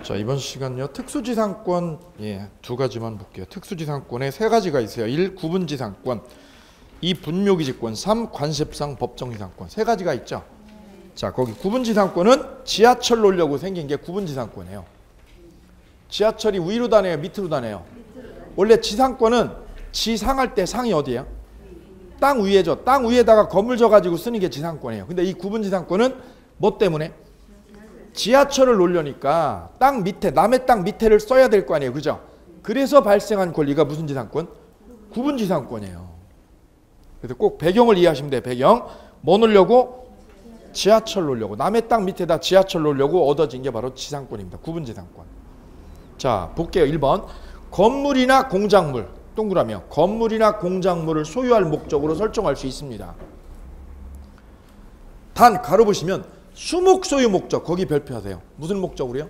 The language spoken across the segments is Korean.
자, 이번 시간요 특수지상권 두 가지만 볼게요. 특수지상권에 세 가지가 있어요. 1. 구분지상권, 2. 분묘기지권, 3. 관습상 법정지상권. 세 가지가 있죠. 자, 거기 구분지상권은 지하철 놓으려고 생긴 게 구분지상권이에요. 지하철이 위로 다녀요, 밑으로 다녀요? 원래 지상권은 지상할 때 상이 어디예요? 땅 위에죠. 땅 위에다가 건물 져가지고 쓰는 게 지상권이에요. 근데 이 구분지상권은 뭐 때문에? 지하철을 놓으려니까 땅 밑에, 남의 땅 밑에를 써야 될 거 아니에요. 그죠? 그래서 발생한 권리가 무슨 지상권? 구분지상권이에요. 그래서 꼭 배경을 이해하시면 돼요. 배경. 뭐 놓으려고? 지하철 놓으려고. 남의 땅 밑에다 지하철 놓으려고 얻어진 게 바로 지상권입니다. 구분지상권. 자, 볼게요. 1번. 건물이나 공작물. 동그라미요. 건물이나 공작물을 소유할 목적으로 설정할 수 있습니다. 단, 가로 보시면 수목 소유 목적, 거기 별표하세요. 무슨 목적으로요?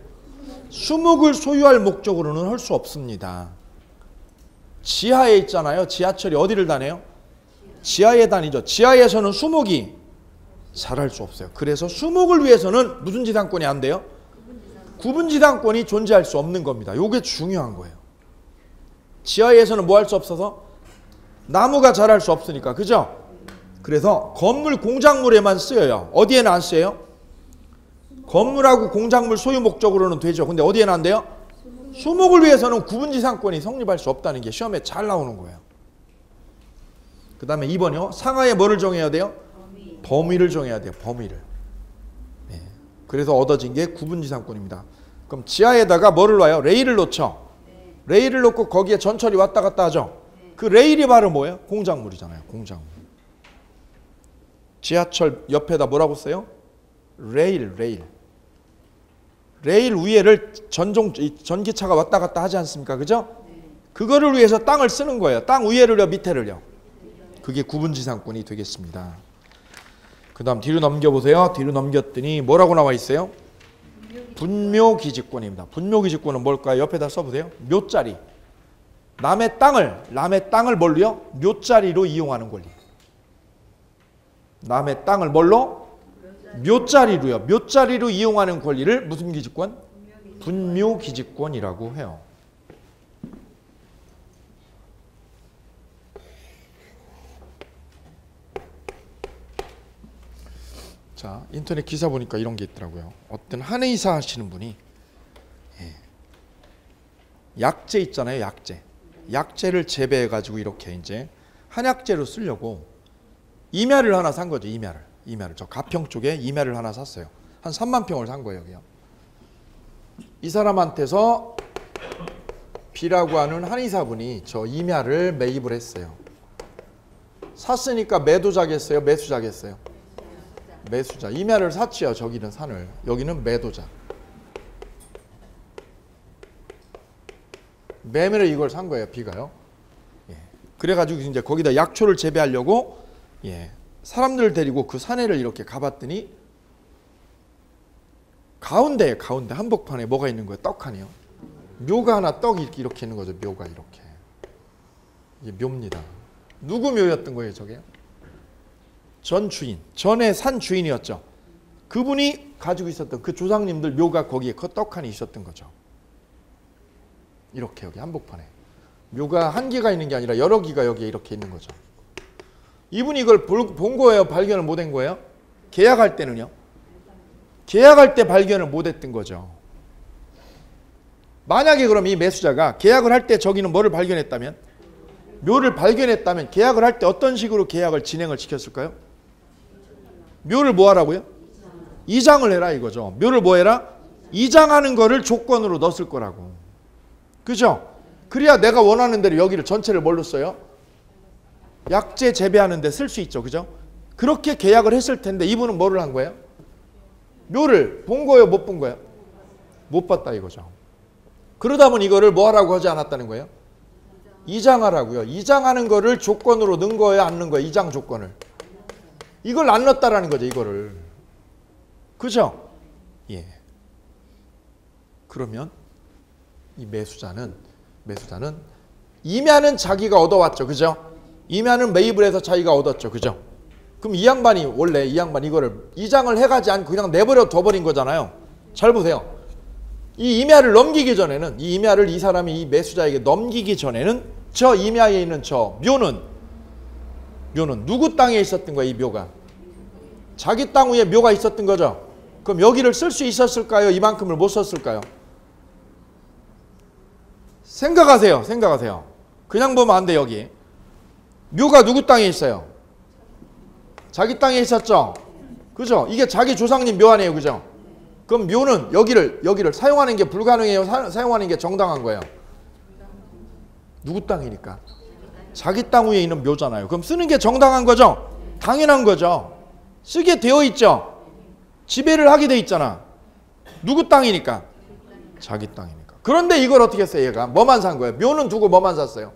수목을 소유할 목적으로는 할 수 없습니다. 지하에 있잖아요. 지하철이 어디를 다녀요? 지하에 다니죠. 지하에서는 수목이 자랄 수 없어요. 그래서 수목을 위해서는 무슨 지상권이 안 돼요? 구분지상권이 존재할 수 없는 겁니다. 이게 중요한 거예요. 지하에서는 뭐 할 수 없어서? 나무가 자랄 수 없으니까. 그죠? 그래서 건물, 공작물에만 쓰여요. 어디에는 안 쓰여요? 건물하고 공작물 소유 목적으로는 되죠. 근데 어디에는 안 돼요? 수목을 위해서는 구분지상권이 성립할 수 없다는 게 시험에 잘 나오는 거예요. 그 다음에 2번이요. 상하에 뭐를 정해야 돼요? 범위를 정해야 돼요. 범위를. 네. 그래서 얻어진 게 구분지상권입니다. 그럼 지하에다가 뭐를 놔요? 레일을 놓죠. 레일을 놓고 거기에 전철이 왔다 갔다 하죠. 그 레일이 바로 뭐예요? 공작물이잖아요. 공작물. 지하철 옆에다 뭐라고 써요? 레일. 레일 위에를 전기차가 왔다 갔다 하지 않습니까? 그죠? 그거를 위해서 땅을 쓰는 거예요. 땅 위에를요, 밑에를요. 그게 구분지상권이 되겠습니다. 그 다음 뒤로 넘겨보세요. 뒤로 넘겼더니 뭐라고 나와 있어요? 분묘기지권입니다. 분묘기지권은 뭘까요? 옆에다 써보세요. 묘자리. 남의 땅을 뭘로요? 묘자리로 이용하는 권리. 남의 땅을 뭘로? 묘자리로요. 묘자리로 이용하는 권리를 무슨 기지권? 분묘기지권이라고 해요. 자, 인터넷 기사 보니까 이런 게 있더라고요. 어떤 한의사 하시는 분이 약재 있잖아요. 약재를 재배해 가지고 이렇게 이제 한약재로 쓰려고 임야를 하나 산 거죠. 임야를 저 가평 쪽에 임야를 하나 샀어요. 한 3만 평을 산 거예요. 여기요. 이 사람한테서 B라고 하는 한의사분이 저 임야를 매입을 했어요. 샀으니까 매도자겠어요? 매수자겠어요? 매수자. 임야를 샀지요. 저기는 산을. 여기는 매도자. 매매로 이걸 산 거예요. B가요. 그래가지고 이제 거기다 약초를 재배하려고 사람들을 데리고 그 산에를 이렇게 가봤더니 가운데 한복판에 뭐가 있는 거예요? 떡하네요. 묘가 하나 떡이 이렇게 있는 거죠. 묘가 이렇게. 이게 묘입니다. 누구 묘였던 거예요? 저게? 전 주인. 전에 산 주인이었죠. 그분이 가지고 있었던 그 조상님들 묘가 거기에 그 떡하니 있었던 거죠. 이렇게 여기 한복판에. 묘가 한 개가 있는 게 아니라 여러 개가 여기에 이렇게 있는 거죠. 이분이 이걸 본 거예요? 발견을 못 한 거예요? 계약할 때는요? 계약할 때 발견을 못 했던 거죠. 만약에 그럼 이 매수자가 계약을 할 때 저기는 뭐를 발견했다면? 묘를 발견했다면 계약을 할 때 어떤 식으로 계약을 진행을 시켰을까요? 묘를 뭐 하라고요? 이장을 해라 이거죠. 묘를 뭐 해라? 이장하는 거를 조건으로 넣었을 거라고. 그죠? 그래야 내가 원하는 대로 여기를 전체를 뭘로 써요? 약재 재배하는 데 쓸 수 있죠. 그죠? 그렇게 계약을 했을 텐데 이분은 뭐를 한 거예요? 묘를 본 거예요? 못 본 거예요? 못 봤다 이거죠. 그러다 보니 이거를 뭐 하라고 하지 않았다는 거예요? 이장하라고요. 이장하는 거를 조건으로 넣은 거예요? 안 넣은 거예요? 이장 조건을. 이걸 안 넣었다라는 거죠. 이거를. 그죠? 그러면 이 매수자는 임야는 자기가 얻어왔죠. 그죠? 임야는 매입을 해서 자기가 얻었죠. 그죠? 그럼 이 양반이 원래 이거를 이장을 해가지 않고 그냥 내버려 둬버린 거잖아요. 잘 보세요. 이 임야를 넘기기 전에는, 이 임야를 이 사람이 이 매수자에게 넘기기 전에는 저 임야에 있는 저 묘는 누구 땅에 있었던 거야? 이 묘가 자기 땅 위에 묘가 있었던 거죠. 그럼 여기를 쓸 수 있었을까요? 이만큼을 못 썼을까요? 생각하세요. 그냥 보면 안 돼. 여기 묘가 누구 땅에 있어요? 자기 땅에 있었죠. 그죠? 이게 자기 조상님 묘 아니에요. 그죠? 그럼 묘는 여기를 사용하는 게 불가능해요? 사용하는 게 정당한 거예요? 누구 땅이니까? 자기 땅 위에 있는 묘잖아요. 그럼 쓰는 게 정당한 거죠? 당연한 거죠. 쓰게 되어 있죠. 지배를 하게 돼 있잖아. 누구 땅이니까? 자기 땅이니까. 그런데 이걸 어떻게 했어요? 얘가 뭐만 산 거예요? 묘는 두고 뭐만 샀어요?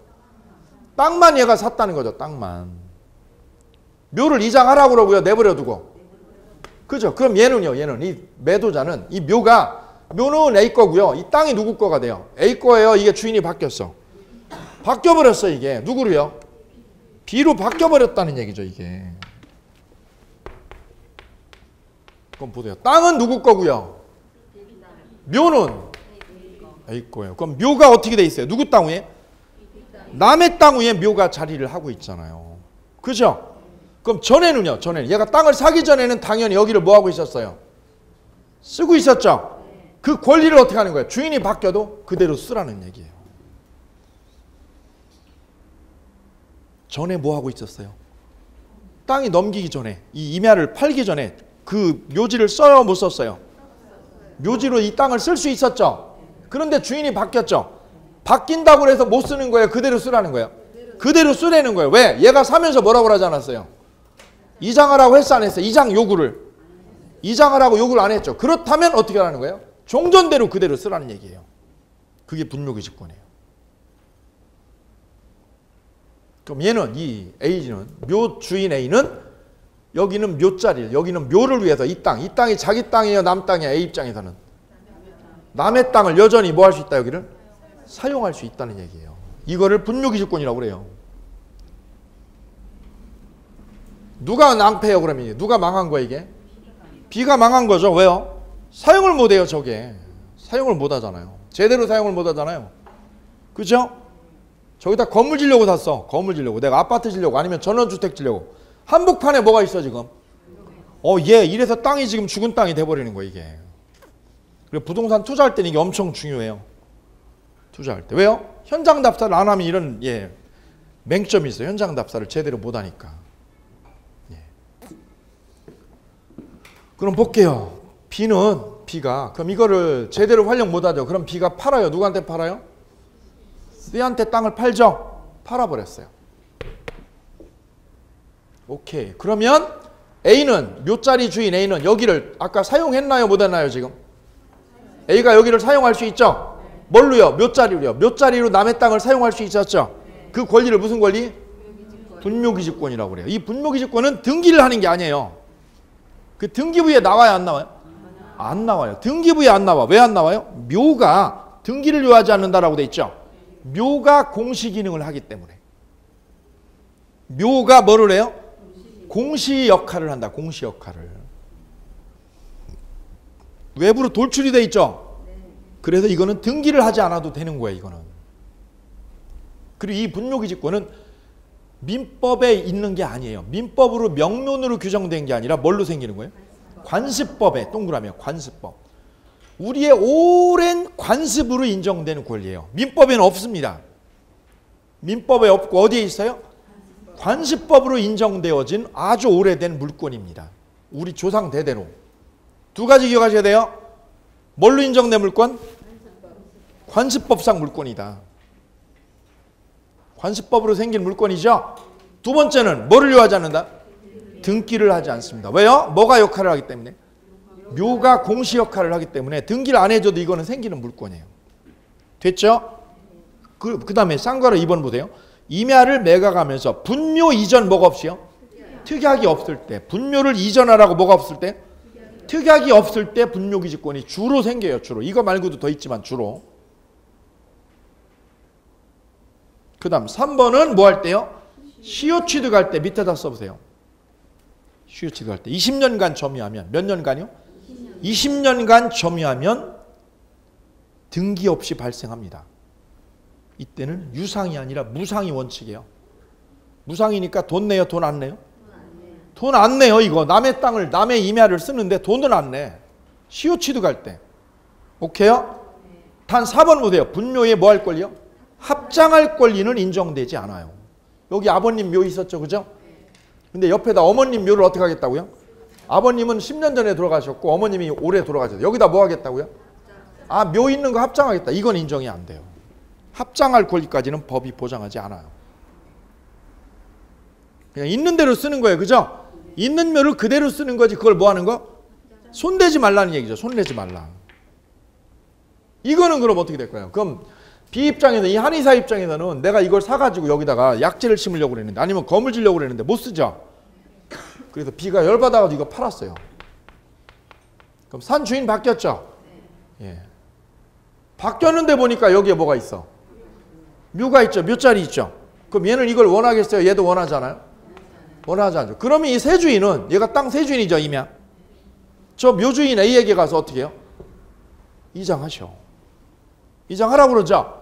땅만 얘가 샀다는 거죠. 땅만. 묘를 이장하라고 그러고요. 내버려 두고. 그죠? 그럼 얘는 이 매도자는 이 묘는 A 거고요. 이 땅이 누구 거가 돼요? A 거예요. 이게 주인이 바뀌었어. 바뀌어버렸어. 이게 누구로요? B로 바뀌어버렸다는 얘기죠. 이게. 그럼 보세요. 땅은 누구 거고요? 묘는 A 거예요. 그럼 묘가 어떻게 돼 있어요? 누구 땅 위에? 남의 땅 위에 묘가 자리를 하고 있잖아요. 그죠? 그럼 전에는요. 얘가 땅을 사기 전에는 당연히 여기를 뭐 하고 있었어요? 쓰고 있었죠. 그 권리를 어떻게 하는 거예요? 주인이 바뀌어도 그대로 쓰라는 얘기예요. 전에 뭐 하고 있었어요? 땅이 넘기기 전에, 이 임야를 팔기 전에 그 묘지를 써요, 못 썼어요? 묘지로 이 땅을 쓸 수 있었죠. 그런데 주인이 바뀌었죠. 바뀐다고 해서 못 쓰는 거예요? 그대로 쓰라는 거예요? 그대로 쓰라는 거예요. 왜? 얘가 사면서 뭐라고 하지 않았어요? 이장하라고 했어, 안 했어? 이장 요구를. 이장하라고 요구를 안 했죠. 그렇다면 어떻게 하라는 거예요? 종전대로 그대로 쓰라는 얘기예요. 그게 분묘기지권이에요. 그럼 얘는, 이 A는, 묘 주인 A는 여기는 묘자리를, 여기는 묘를 위해서 이 땅이 자기 땅이에요? 남 땅이에요? A 입장에서는. 남의 땅을 여전히 뭐 할 수 있다? 여기를 사용할 수 있다는 얘기예요. 이거를 분묘기지권이라고 그래요. 누가 낭패예요? 그러면 누가 망한 거야 이게? B가 망한 거죠. 왜요? 사용을 못해요. 저게 사용을 못하잖아요. 제대로 사용을 못하잖아요. 그죠? 저기다 건물 지려고 샀어. 건물 지려고. 내가 아파트 지려고 아니면 전원주택 지려고. 한복판에 뭐가 있어 지금? 이래서 땅이 지금 죽은 땅이 돼버리는 거야 이게. 그리고 부동산 투자할 때는 이게 엄청 중요해요. 투자할 때. 왜요? 현장 답사를 안 하면 이런 맹점이 있어요. 현장 답사를 제대로 못하니까. 그럼 볼게요. B가 그럼 이거를 제대로 활용 못하죠. 그럼 B가 팔아요. 누구한테 팔아요? C한테 땅을 팔죠. 팔아버렸어요. 오케이. 그러면 A는, 묘자리 주인 A는 여기를 아까 사용했나요? 못했나요? 지금? A가 여기를 사용할 수 있죠? 뭘로요? 묘자리로요. 묘자리로 남의 땅을 사용할 수 있었죠? 그 권리를 무슨 권리? 분묘기지권이라고 그래요. 이 분묘기지권은 등기를 하는 게 아니에요. 그 등기부에 나와요? 안 나와요? 안 나와요. 등기부에 안 나와. 왜 안 나와요? 묘가 등기를 요하지 않는다라고 돼 있죠? 묘가 공시 기능을 하기 때문에. 묘가 뭐를 해요? 공시 역할을 한다. 공시 역할을. 외부로 돌출이 돼 있죠? 그래서 이거는 등기를 하지 않아도 되는 거예요. 이거는. 그리고 이 분묘기지권은 민법에 있는 게 아니에요. 민법으로 명문으로 규정된 게 아니라 뭘로 생기는 거예요? 관습법에 동그라미요. 관습법. 우리의 오랜 관습으로 인정되는 권리예요. 민법에는 없습니다. 민법에 없고 어디에 있어요? 관습법으로 인정되어진 아주 오래된 물권입니다. 우리 조상 대대로. 두 가지 기억하셔야 돼요. 뭘로 인정된 물권? 관습법상 물권이다. 관습법으로 생긴 물권이죠. 두 번째는 뭐를 요하지 않는다? 등기를 하지 않습니다. 왜요? 뭐가 역할을 하기 때문에? 묘가 공시 역할을 하기 때문에 등기를 안 해줘도 이거는 생기는 물권이에요. 됐죠? 그 다음에 쌍괄호 2번 보세요. 임야를 매각하면서 분묘 이전 뭐가 없이요? 특약이 없을 때. 분묘를 이전하라고 뭐가 없을 때? 특약이 없을 때 분묘기지권이 주로 생겨요. 주로. 이거 말고도 더 있지만 주로. 그 다음 3번은 뭐 할 때요? 시효 취득할 때 밑에다 써보세요. 시효 취득할 때 20년간 점유하면 몇 년간이요? 20년간 점유하면 등기 없이 발생합니다. 이때는 유상이 아니라 무상이 원칙이에요. 무상이니까 돈 내요, 돈 안 내요? 돈 안 내요. 이거 남의 땅을, 남의 임야를 쓰는데 돈을 안 내. 시효 취득할 때. 오케이요? 단 4번 보세요. 분묘에 뭐 할 권리요? 합장할 권리는 인정되지 않아요. 여기 아버님 묘 있었죠, 그죠? 근데 옆에다 어머님 묘를 어떻게 하겠다고요? 아버님은 10년 전에 돌아가셨고 어머님이 올해 돌아가셨어요. 여기다 뭐 하겠다고요? 아, 묘 있는 거 합장하겠다. 이건 인정이 안 돼요. 합장할 권리까지는 법이 보장하지 않아요. 그냥 있는 대로 쓰는 거예요, 그죠? 있는 묘를 그대로 쓰는 거지. 그걸 뭐 하는 거? 손대지 말라는 얘기죠. 손대지 말라. 이거는 그럼 어떻게 될까요? 그럼 B 입장에서, 이 한의사 입장에서는 내가 이걸 사가지고 여기다가 약재를 심으려고 그랬는데, 아니면 검을 지려고 그랬는데 못 쓰죠. 그래서 B가 열받아가지고 이거 팔았어요. 그럼 산 주인 바뀌었죠? 예. 바뀌었는데 보니까 여기에 뭐가 있어? 묘가 있죠. 묘자리 있죠. 그럼 얘는 이걸 원하겠어요? 얘도 원하잖아요? 원하지 않죠. 그러면 이 세 주인은, 얘가 땅 세 주인이죠, 임야. 저 묘주인 A에게 가서 어떻게 해요? 이장하셔. 이장하라고 그러죠?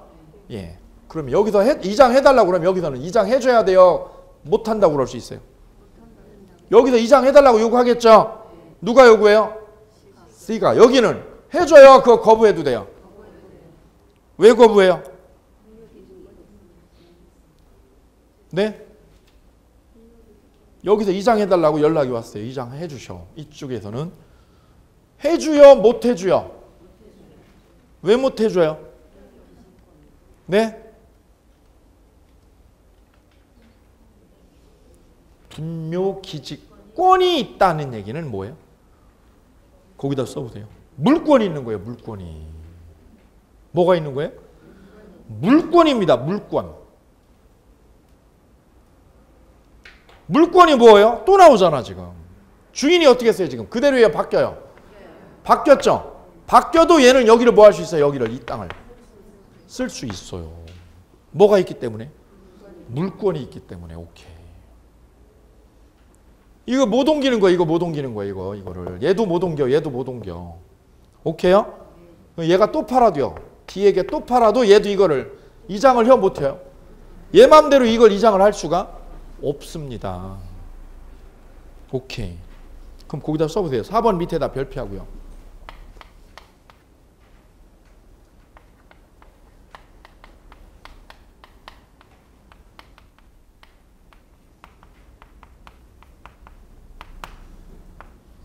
예. 그럼 여기서 이장해달라고 그러면 여기서는 이장해줘야 돼요? 못한다고 그럴 수 있어요. 여기서 이장해달라고 요구하겠죠? 누가 요구해요? C가. 여기는 해줘요? 그거 거부해도 돼요? 왜 거부해요? 네? 여기서 이장해달라고 연락이 왔어요. 이장해주셔. 이쪽에서는 해주요? 못해주요? 왜 못해줘요? 네? 분묘기직권이 있다는 얘기는 뭐예요? 거기다 써보세요. 물권이 있는 거예요. 물권이. 뭐가 있는 거예요? 물권입니다. 물권. 물권이 뭐예요? 또 나오잖아 지금. 주인이 어떻게 했어요 지금? 그대로예요? 바뀌어요? 바뀌었죠? 바뀌어도 얘는 여기를 뭐 할 수 있어요? 여기를, 이 땅을 쓸 수 있어요. 뭐가 있기 때문에? 물권이 있기 때문에. 오케이. 이거 못 옮기는 거야. 이거 못 옮기는 거야. 이거를. 얘도 못 옮겨. 얘도 못 옮겨. 오케이요? 얘가 또 팔아도요. D에게 또 팔아도 얘도 이거를 이장을 해 못해요. 얘 맘대로 이걸 이장을 할 수가 없습니다. 오케이. 그럼 거기다 써보세요. 4번 밑에다 별표하고요.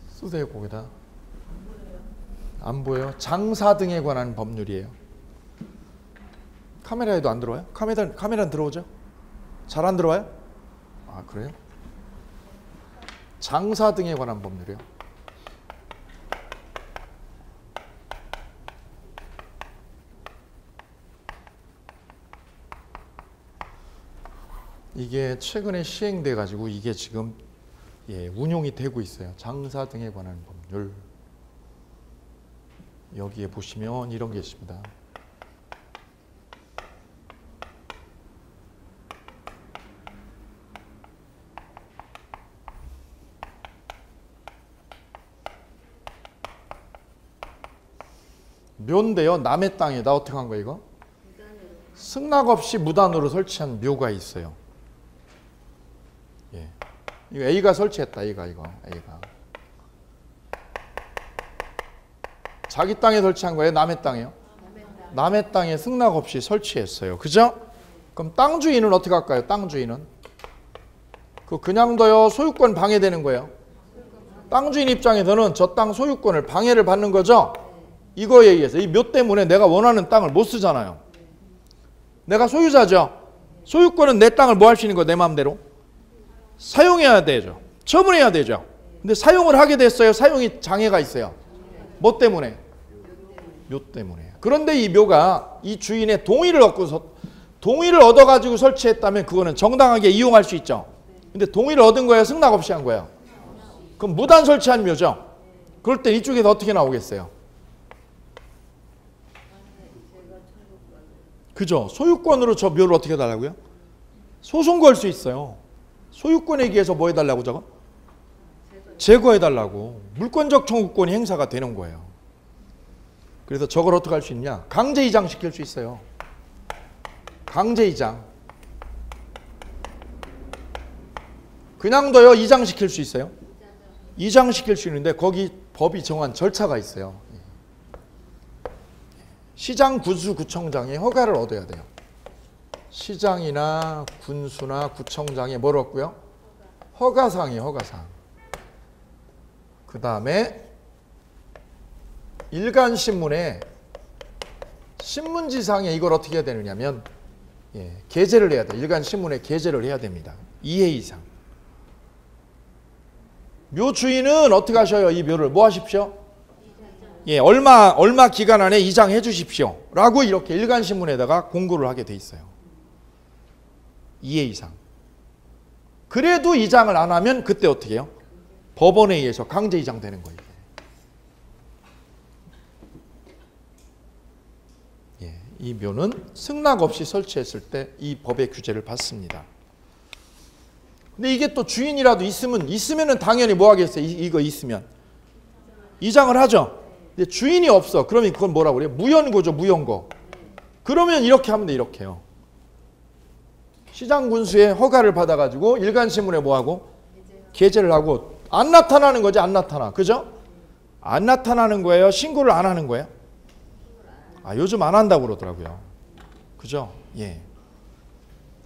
쓰세요. 거기다. 안 보여요? 장사 등에 관한 법률이에요. 카메라에도 안 들어와요? 카메라는 들어오죠? 잘 안 들어와요? 아, 그래요? 장사 등에 관한 법률이에요. 이게 최근에 시행돼 가지고 이게 지금 운용이 되고 있어요. 장사 등에 관한 법률. 여기에 보시면 이런 게 있습니다. 묘인데요. 남의 땅에다 어떻게 한 거예요, 이거? 승낙 없이 무단으로 설치한 묘가 있어요. 예. 이거 A가 설치했다. A가. 자기 땅에 설치한 거예요? 남의 땅에요? 남의 땅에 승낙 없이 설치했어요. 그죠? 그럼 땅 주인은 어떻게 할까요? 땅 주인은 그냥 둬요? 소유권 방해되는 거예요? 땅 주인 입장에서는 저 땅 소유권을 방해를 받는 거죠? 이거에 의해서 이 묘 때문에 내가 원하는 땅을 못 쓰잖아요. 내가 소유자죠. 소유권은 내 땅을 뭐 할 수 있는 거예요? 내 마음대로 사용해야 되죠. 처분해야 되죠. 근데 사용을 하게 됐어요. 사용이 장애가 있어요. 뭐 때문에? 묘 때문에. 그런데 이 묘가 이 주인의 동의를 얻어가지고 설치했다면 그거는 정당하게 이용할 수 있죠. 근데 동의를 얻은 거예요? 승낙 없이 한 거예요? 그럼 무단 설치한 묘죠. 그럴 때 이쪽에서 어떻게 나오겠어요? 그죠? 소유권으로 저 묘를 어떻게 해달라고요? 소송 걸 수 있어요. 소유권에 의해서 뭐 해달라고 저거? 제거해달라고. 물권적 청구권이 행사가 되는 거예요. 그래서 저걸 어떻게 할 수 있냐? 강제 이장 시킬 수 있어요. 강제 이장. 그냥 둬요? 이장 시킬 수 있어요? 이장 시킬 수 있는데 거기 법이 정한 절차가 있어요. 시장, 군수, 구청장이 허가를 얻어야 돼요. 시장이나 군수나 구청장이 뭘 얻고요? 허가사항이에요. 허가사항. 그 다음에 일간신문에 신문지상에 이걸 어떻게 해야 되느냐면 게재를 해야 돼요. 일간신문에 게재를 해야 됩니다. 2회 이상. 묘 주인은 어떻게 하셔요? 이 묘를 뭐 하십시오? 얼마 기간 안에 이장해 주십시오 라고 이렇게 일간신문에다가 공고를 하게 돼 있어요. 2회 이상. 그래도 이장을 안 하면 그때 어떻게 해요? 법원에 의해서 강제 이장되는 거예요. 이 묘는 승낙 없이 설치했을 때 이 법의 규제를 받습니다. 근데 이게 또 주인이라도 있으면은 당연히 뭐 하겠어요? 이거 있으면 이장을 하죠. 근데 주인이 없어. 그러면 그건 뭐라고 그래요? 무연고죠. 무연고. 그러면 이렇게 하면 돼. 이렇게요. 시장 군수의 허가를 받아가지고 일간신문에 뭐하고? 게재를 하고 안 나타나는 거지. 안 나타나. 그죠? 안 나타나는 거예요? 신고를 안 하는 거예요? 요즘 안 한다고 그러더라고요. 그죠? 예.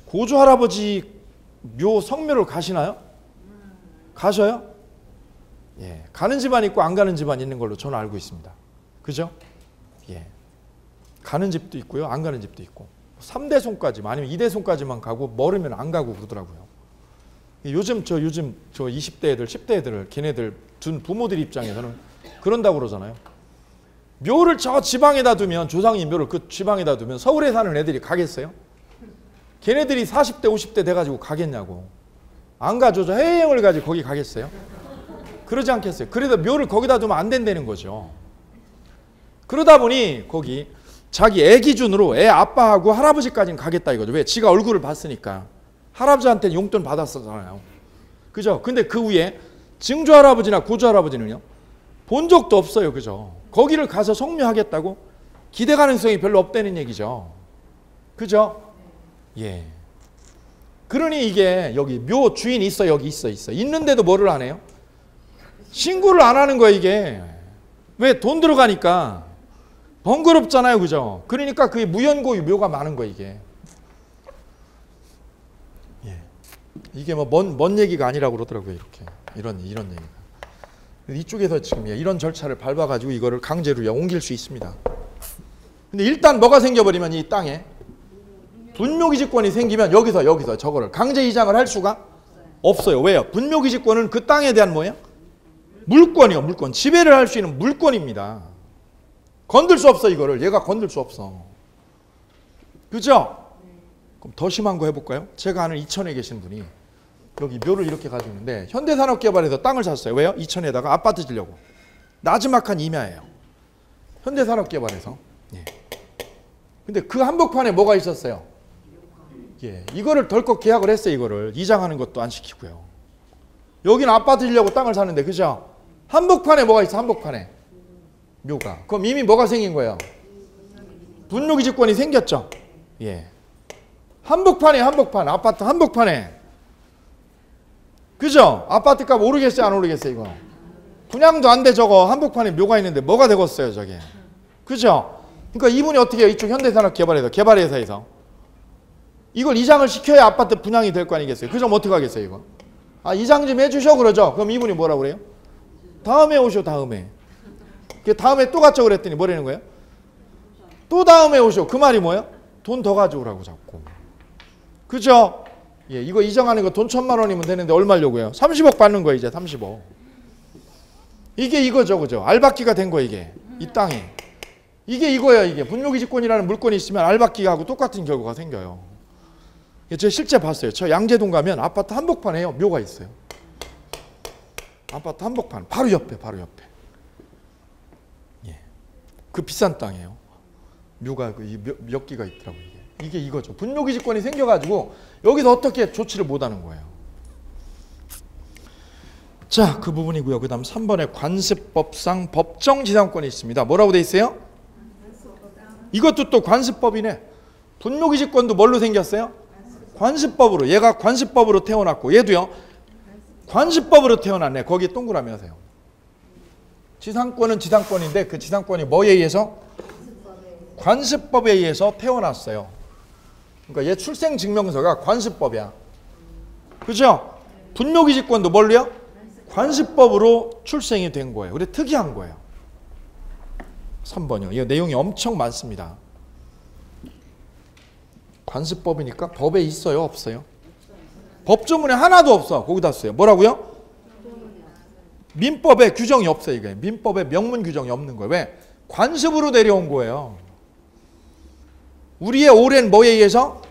고조 할아버지 묘 성묘를 가시나요? 가셔요? 예. 가는 집안 있고 안 가는 집안 있는 걸로 저는 알고 있습니다. 그죠? 예. 가는 집도 있고요. 안 가는 집도 있고. 3대손까지 아니면 2대손까지만 가고 멀으면 안 가고 그러더라고요. 요즘 저 20대 애들, 10대 애들을 걔네들 둔 부모들 입장에서는 그런다고 그러잖아요. 묘를 저 지방에다 두면 조상이 묘를 그 지방에다 두면 서울에 사는 애들이 가겠어요? 걔네들이 40대 50대 돼가지고 가겠냐고. 안 가죠. 저 해외여행을 가지 거기 가겠어요? 그러지 않겠어요? 그래도 묘를 거기다 두면 안 된다는 거죠. 그러다 보니 거기 자기 애 기준으로 애 아빠하고 할아버지까지는 가겠다 이거죠. 왜? 지가 얼굴을 봤으니까. 할아버지한테 용돈 받았었잖아요. 그죠? 근데 그 후에 증조 할아버지나 고조 할아버지는요. 본 적도 없어요. 그죠? 거기를 가서 성묘하겠다고 기대 가능성이 별로 없다는 얘기죠. 그죠? 예. 그러니 이게 여기 묘 주인 있어. 여기 있어. 있는데도 뭐를 안 해요? 신고를 안 하는 거예요. 이게. 왜? 돈 들어가니까. 번거롭잖아요. 그죠? 그러니까 그게 무연고유 묘가 많은 거예요. 이게. 예. 이게 뭐 먼 얘기가 아니라고 그러더라고요. 이렇게. 이런 얘기가. 이쪽에서 지금 이런 절차를 밟아가지고 이거를 강제로 옮길 수 있습니다. 근데 일단 뭐가 생겨버리면 이 땅에 분묘기지권이 생기면 여기서 저거를 강제 이장을 할 수가 없어요. 왜요? 분묘기지권은 그 땅에 대한 뭐예요? 물권이요. 물권. 지배를 할 수 있는 물권입니다. 건들 수 없어. 이거를. 얘가 건들 수 없어. 그죠? 그럼 더 심한 거 해볼까요? 제가 아는 이천에 계신 분이 여기 묘를 이렇게 가지고 있는데 현대산업개발에서 땅을 샀어요. 왜요? 이천에다가 아파트 지려고. 나지막한 임야예요. 현대산업개발에서. 예. 근데 그 한복판에 뭐가 있었어요? 예. 이거를 덜컥 계약을 했어요. 이거를. 이장하는 것도 안 시키고요. 여기는 아파트 지려고 땅을 샀는데 그죠? 한복판에 뭐가 있어? 한복판에. 묘가. 그럼 이미 뭐가 생긴 거예요? 분묘기지권이 생겼죠? 예. 한복판에 아파트 한복판에. 그죠? 아파트 값 오르겠어요? 안 오르겠어요? 이거. 분양도 안 돼 저거. 한복판에 묘가 있는데 뭐가 되겠어요? 저게. 그죠? 그러니까 이분이 어떻게 해요? 이쪽 현대산업개발에서 개발회사에서 이걸 이장을 시켜야 아파트 분양이 될 거 아니겠어요? 그럼 어떻게 하겠어요? 이거? 이장 좀 해주셔 그러죠? 그럼 이분이 뭐라고 그래요? 다음에 오셔. 다음에 또 갔죠 그랬더니 뭐라는 거예요? 또 다음에 오셔. 그 말이 뭐예요? 돈 더 가져오라고 자꾸. 그죠? 예, 이거 이장하는 거 돈 1,000만 원이면 되는데 얼마려고요? 30억 받는 거예요. 이제 30억. 이게 이거죠. 그죠? 알박기가 된 거예요. 이게. 이 땅에. 이게 이거예요. 이게. 분묘기지권이라는 물건이 있으면 알박기하고 똑같은 결과가 생겨요. 제가 실제 봤어요. 저 양재동 가면 아파트 한복판에요. 묘가 있어요. 아파트 한복판. 바로 옆에. 예. 그 비싼 땅이에요. 묘가 몇 기가 있더라고요. 이게 이거죠. 분묘기지권이 생겨가지고 여기서 어떻게 조치를 못하는 거예요. 자, 그 부분이고요. 그 다음 3번에 관습법상 법정지상권이 있습니다. 뭐라고 돼 있어요? 이것도 또 관습법이네. 분묘기지권도 뭘로 생겼어요? 관습법으로. 얘가 관습법으로 태어났고 얘도요. 관습법으로 태어났네. 거기에 동그라미 하세요. 지상권은 지상권인데 그 지상권이 뭐에 의해서? 관습법에 의해서 태어났어요. 그러니까 얘 출생증명서가 관습법이야. 그죠? 분묘기지권도 뭘로요? 관습법으로 출생이 된 거예요. 그래 특이한 거예요. 3번이요. 이 내용이 엄청 많습니다. 관습법이니까 법에 있어요? 없어요? 법조문에 하나도 없어. 거기다 써요. 뭐라고요? 민법에 규정이 없어요. 이게 민법에 명문 규정이 없는 거예요. 왜? 관습으로 내려온 거예요. 우리의 오랜 뭐에 의해서?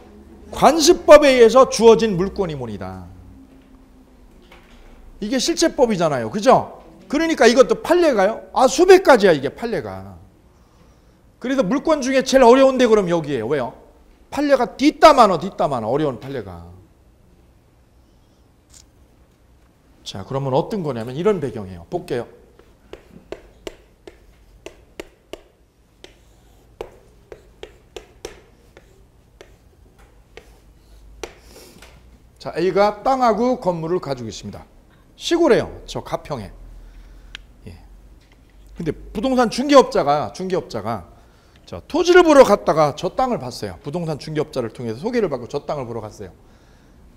관습법에 의해서 주어진 물권이문이다. 이게 실체법이잖아요. 그죠? 그러니까 이것도 판례가요? 수백 가지야 이게 판례가. 그래서 물권 중에 제일 어려운데 그럼 여기에요. 왜요? 판례가 뒷담화너 어려운 판례가. 자, 그러면 어떤 거냐면 이런 배경이에요. 볼게요. 자, A가 땅하고 건물을 가지고 있습니다. 시골에요. 저 가평에. 예. 근데 부동산 중개업자가 저 토지를 보러 갔다가 저 땅을 봤어요. 부동산 중개업자를 통해서 소개를 받고 저 땅을 보러 갔어요.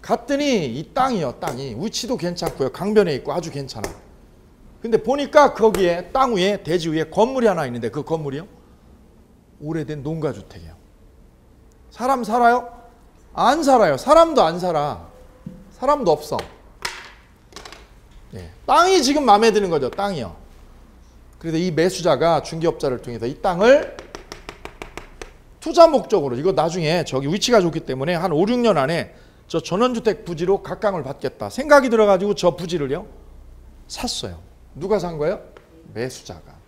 갔더니 이 땅이요. 땅이 위치도 괜찮고요. 강변에 있고 아주 괜찮아. 근데 보니까 거기에 땅 위에 대지 위에 건물이 하나 있는데 그 건물이요. 오래된 농가주택이에요. 사람 살아요? 안 살아요. 사람도 안 살아. 사람도 없어. 예. 땅이 지금 마음에 드는 거죠. 땅이요. 그래서 이 매수자가 중개업자를 통해서 이 땅을 투자 목적으로 이거 나중에 저기 위치가 좋기 때문에 한 5, 6년 안에 저 전원주택 부지로 각광을 받겠다. 생각이 들어가지고 저 부지를요. 샀어요. 누가 산 거예요? 매수자가.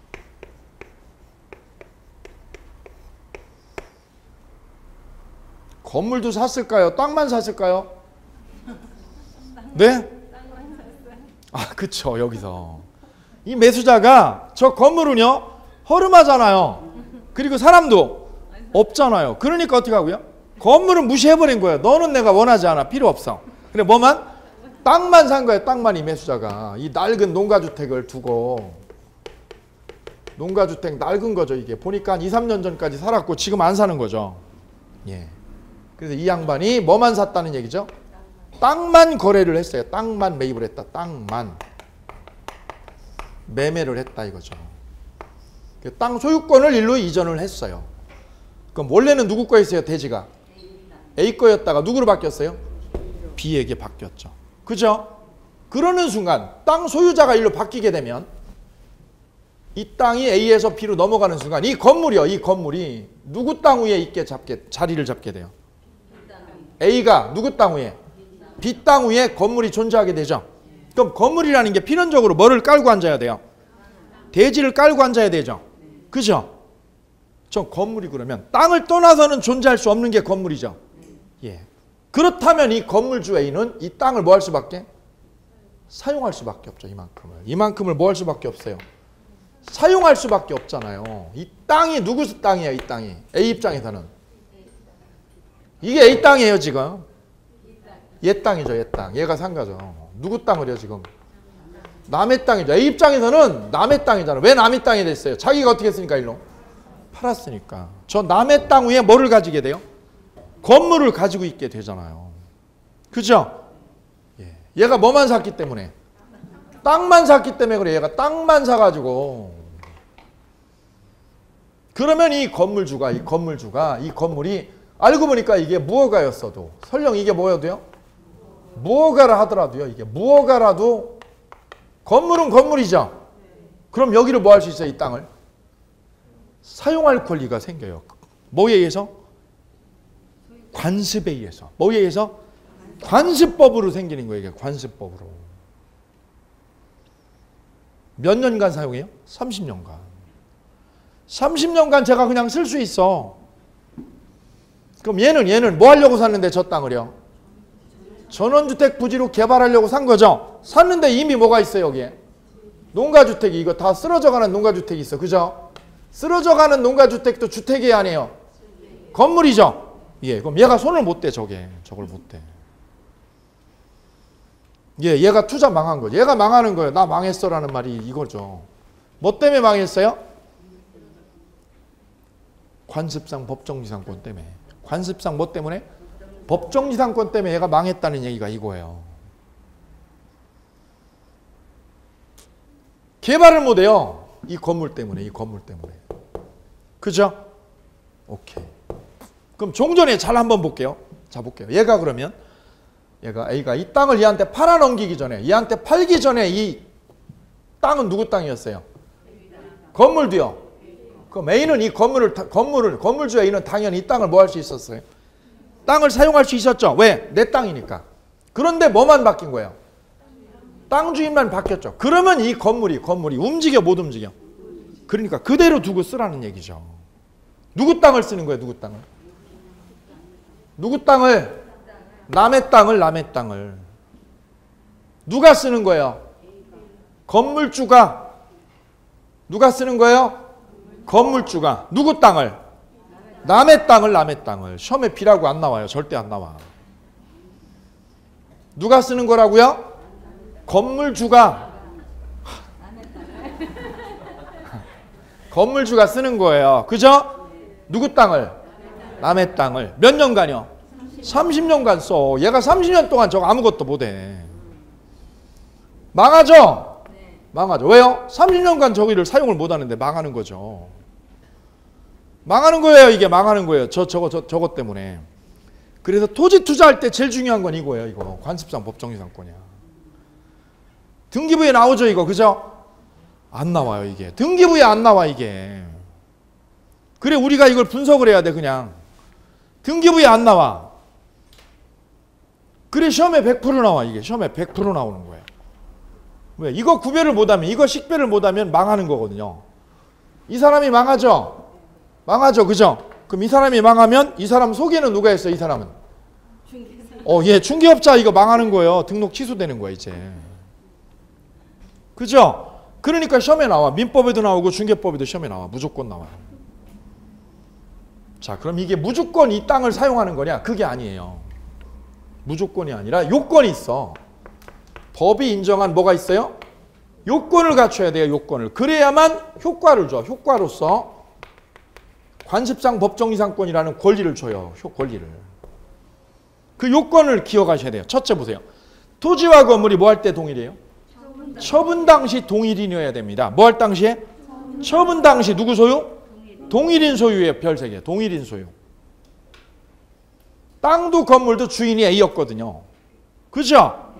건물도 샀을까요? 땅만 샀을까요? 네? 그쵸. 여기서. 이 매수자가 저 건물은요. 허름하잖아요. 그리고 사람도 없잖아요. 그러니까 어떻게 하고요? 건물은 무시해버린 거예요. 너는 내가 원하지 않아. 필요 없어. 그래 뭐만? 땅만 산 거예요. 땅만 이 매수자가. 이 낡은 농가주택을 두고. 농가주택 낡은 거죠. 이게. 보니까 한 2, 3년 전까지 살았고 지금 안 사는 거죠. 예. 그래서 이 양반이 뭐만 샀다는 얘기죠? 땅만 거래를 했어요. 땅만 매입을 했다. 땅만. 매매를 했다 이거죠. 땅 소유권을 일로 이전을 했어요. 그럼 원래는 누구 거였어요? 대지가? A 거였다가 누구로 바뀌었어요? B에게 바뀌었죠. 그죠? 그러는 순간 땅 소유자가 일로 바뀌게 되면 이 땅이 A에서 B로 넘어가는 순간 이 건물이요. 이 건물이 누구 땅 위에 자리를 잡게 돼요? A가 누구 땅 위에? B 땅 위에 건물이 존재하게 되죠. 그럼 건물이라는 게 필연적으로 뭐를 깔고 앉아야 돼요? 대지를 깔고 앉아야 되죠. 그죠? 저 건물이 그러면 땅을 떠나서는 존재할 수 없는 게 건물이죠. 예. 그렇다면 이 건물주 A는 이 땅을 뭐 할 수밖에? 사용할 수밖에 없죠. 이만큼을 뭐 할 수밖에 없어요? 사용할 수밖에 없잖아요. 이 땅이 누구 땅이야? 이 땅이. A 입장에서는. 이게 A 땅이에요 지금. 얘 땅이죠. 얘 땅. 얘가 산 거죠. 누구 땅을요 지금? 남의 땅이죠. A 입장에서는 남의 땅이잖아요. 왜 남의 땅이 됐어요? 자기가 어떻게 했으니까 일로? 팔았으니까. 저 남의 땅 위에 뭐를 가지게 돼요? 건물을 가지고 있게 되잖아요. 그죠? 예. 얘가 뭐만 샀기 때문에? 땅만 샀기 때문에 그래. 얘가 땅만 사가지고. 그러면 이 건물주가 이 건물이 알고 보니까 이게 무허가였어도 설령 이게 뭐여도요? 무허가라 하더라도요. 이게 무허가라도 건물은 건물이죠. 그럼 여기를 뭐 할 수 있어요? 이 땅을? 사용할 권리가 생겨요. 뭐에 의해서? 관습에 의해서. 뭐에 의해서? 관습법으로 생기는 거예요. 이게 관습법으로. 몇 년간 사용해요? 30년간. 30년간 제가 그냥 쓸 수 있어. 그럼 얘는 뭐 하려고 샀는데 저 땅을요? 전원주택 부지로 개발하려고 산 거죠. 샀는데 이미 뭐가 있어요 여기에? 농가주택이 이거 다 쓰러져가는 농가주택이 있어. 그죠? 쓰러져가는 농가주택도 주택이 아니에요. 건물이죠. 예, 그럼 얘가 손을 못 대, 저걸 못 대. 예, 얘가 투자 망한 거죠. 얘가 망하는 거예요. 나 망했어라는 말이 이거죠. 뭐 때문에 망했어요? 관습상 법정지상권 때문에. 관습상 뭐 때문에? 법정지상권 때문에 얘가 망했다는 얘기가 이거예요. 개발을 못 해요. 이 건물 때문에. 그죠? 오케이. 그럼 종전에 잘 한번 볼게요. 자, 볼게요. 얘가 그러면 A가 이 땅을 얘한테 팔아 넘기기 전에, 얘한테 팔기 전에 이 땅은 누구 땅이었어요? 건물도요. 그럼 A는 이 건물주 A는 당연히 이 땅을 뭐 할 수 있었어요? 땅을 사용할 수 있었죠. 왜? 내 땅이니까. 그런데 뭐만 바뀐 거예요? 땅 주인만 바뀌었죠. 그러면 이 건물이 움직여 못 움직여? 그러니까 그대로 두고 쓰라는 얘기죠. 누구 땅을 쓰는 거예요? 누구 땅을? 남의 땅을. 누가 쓰는 거예요? 건물주가. 누가 쓰는 거예요? 건물주가. 누구 땅을? 남의 땅을. 시험에 B라고 안 나와요. 절대 안 나와. 누가 쓰는 거라고요? 건물주가 쓰는 거예요. 그죠? 누구 땅을? 남의 땅을. 몇 년간요? 30년간 써. 얘가 30년 동안 저거 아무것도 못해. 망하죠? 망하죠. 왜요? 30년간 저기를 사용을 못하는데 망하는 거죠. 망하는 거예요. 이게 망하는 거예요. 저것 때문에. 그래서 토지 투자할 때 제일 중요한 건 이거예요. 이거 관습상 법정지상권이야. 등기부에 나오죠, 이거. 그죠? 안 나와요, 이게. 등기부에 안 나와, 이게. 그래, 우리가 이걸 분석을 해야 돼, 그냥. 등기부에 안 나와. 그래, 시험에 100% 나와, 이게. 시험에 100% 나오는 거예요. 왜? 이거 구별을 못하면, 이거 식별을 못하면 망하는 거거든요. 이 사람이 망하죠? 망하죠, 그죠? 그럼 이 사람이 망하면 이 사람 속에는 누가 했어요, 이 사람은? 예, 중개업자 이거 망하는 거예요. 등록 취소되는 거예요, 이제. 그죠? 그러니까 시험에 나와. 민법에도 나오고 중개법에도 시험에 나와. 무조건 나와요. 자, 그럼 이게 무조건 이 땅을 사용하는 거냐? 그게 아니에요. 무조건이 아니라 요건이 있어. 법이 인정한 뭐가 있어요? 요건을 갖춰야 돼요. 요건을. 그래야만 효과를 줘. 효과로서 관습상 법정지상권이라는 권리를 줘요. 권리를. 그 요건을 기억하셔야 돼요. 첫째 보세요. 토지와 건물이 뭐 할 때 동일해요? 처분 당시 동일인이어야 됩니다. 뭐 할 당시에? 처분 당시 누구 소유? 동일인 소유예요. 별 3개. 동일인 소유. 땅도 건물도 주인이 A였거든요. 그죠?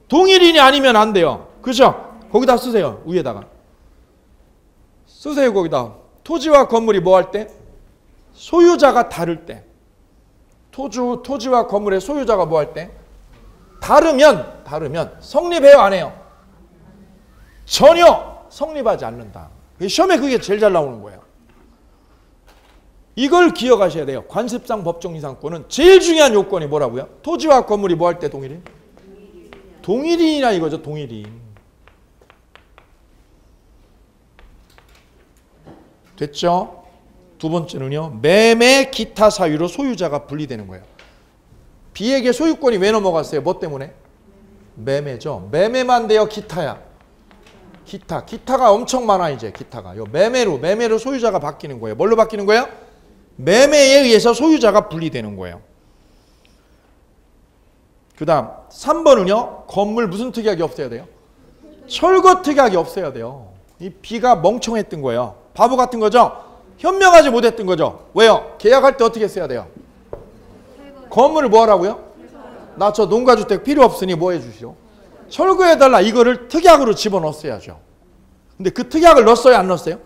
동일인이 아니면 안 돼요. 그죠? 거기다 쓰세요. 위에다가. 쓰세요. 거기다. 토지와 건물이 뭐 할 때? 소유자가 다를 때. 토지와 건물의 소유자가 뭐 할 때? 다르면 성립해요? 안 해요? 전혀 성립하지 않는다. 시험에 그게 제일 잘 나오는 거예요. 이걸 기억하셔야 돼요. 관습상 법정지상권은 제일 중요한 요건이 뭐라고요? 토지와 건물이 뭐 할 때 동일인? 동일인이나 이거죠. 동일인. 됐죠? 두 번째는요. 매매 기타 사유로 소유자가 분리되는 거예요. B에게 소유권이 왜 넘어갔어요? 뭐 때문에? 매매죠. 매매만 돼요. 기타야. 기타가 엄청 많아 이제. 기타가. 요 매매로 소유자가 바뀌는 거예요. 뭘로 바뀌는 거예요? 매매에 의해서 소유자가 분리되는 거예요. 그 다음 3번은요. 건물 무슨 특약이 없어야 돼요? 철거 특약이 없어야 돼요. 이 B가 멍청했던 거예요. 바보 같은 거죠? 현명하지 못했던 거죠. 왜요? 계약할 때 어떻게 써야 돼요? 건물을 뭐 하라고요? 나 저 농가주택 필요 없으니 뭐 해주시오? 철거해달라. 이거를 특약으로 집어넣었어야죠. 근데 그 특약을 넣었어요? 안 넣었어요?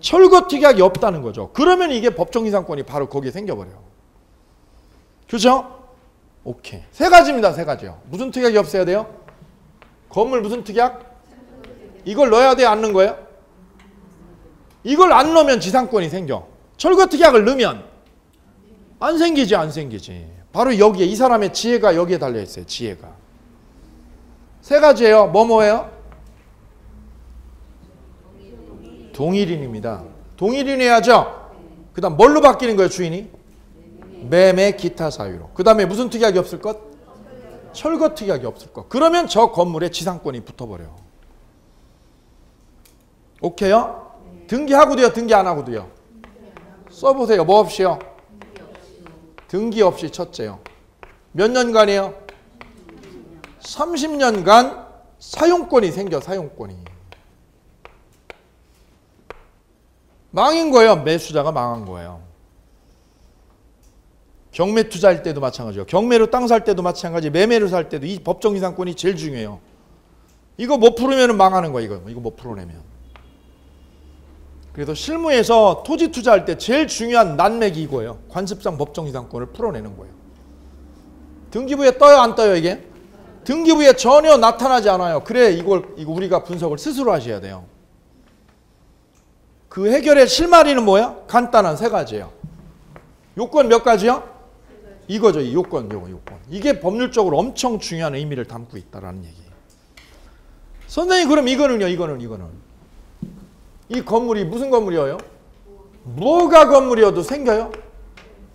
철거 특약이 없다는 거죠. 그러면 이게 법정지상권이 바로 거기에 생겨버려요. 그죠? 오케이. 3가지입니다. 3가지요. 무슨 특약이 없어야 돼요? 건물 무슨 특약? 이걸 넣어야 돼요? 안 넣는 거예요? 이걸 안 넣으면 지상권이 생겨. 철거 특약을 넣으면 안 생기지. 바로 여기에 이 사람의 지혜가 여기에 달려있어요. 지혜가. 3가지예요. 뭐예요? 동일인입니다. 동일인 해야죠. 그 다음 뭘로 바뀌는 거예요, 주인이? 매매 기타 사유로. 그 다음에 무슨 특약이 없을 것? 철거 특약이 없을 것. 그러면 저 건물에 지상권이 붙어버려요. 오케이요? 등기하고 돼요? 등기 안 하고 돼요? 써보세요. 뭐 없이요? 등기 없이 첫째요. 몇 년간이에요? 30년간 사용권이 생겨. 사용권이. 망인 거예요. 매수자가 망한 거예요. 경매 투자할 때도 마찬가지예요. 경매로 땅 살 때도 마찬가지. 매매로 살 때도 이 법정 이상권이 제일 중요해요. 이거 못 풀으면 망하는 거예요. 이거 못 풀어내면. 그래서 실무에서 토지 투자할 때 제일 중요한 난맥이 이거예요. 관습상 법정 이상권을 풀어내는 거예요. 등기부에 떠요, 안 떠요, 이게? 등기부에 전혀 나타나지 않아요. 그래, 이거 우리가 분석을 스스로 하셔야 돼요. 그 해결의 실마리는 뭐야? 간단한 세 가지예요. 요건 몇 가지요? 이거죠, 이 요건. 이게 법률적으로 엄청 중요한 의미를 담고 있다라는 얘기예요. 선생님, 그럼 이거는요, 이거는. 이 건물이 무슨 건물이에요? 뭐가 건물이어도 생겨요?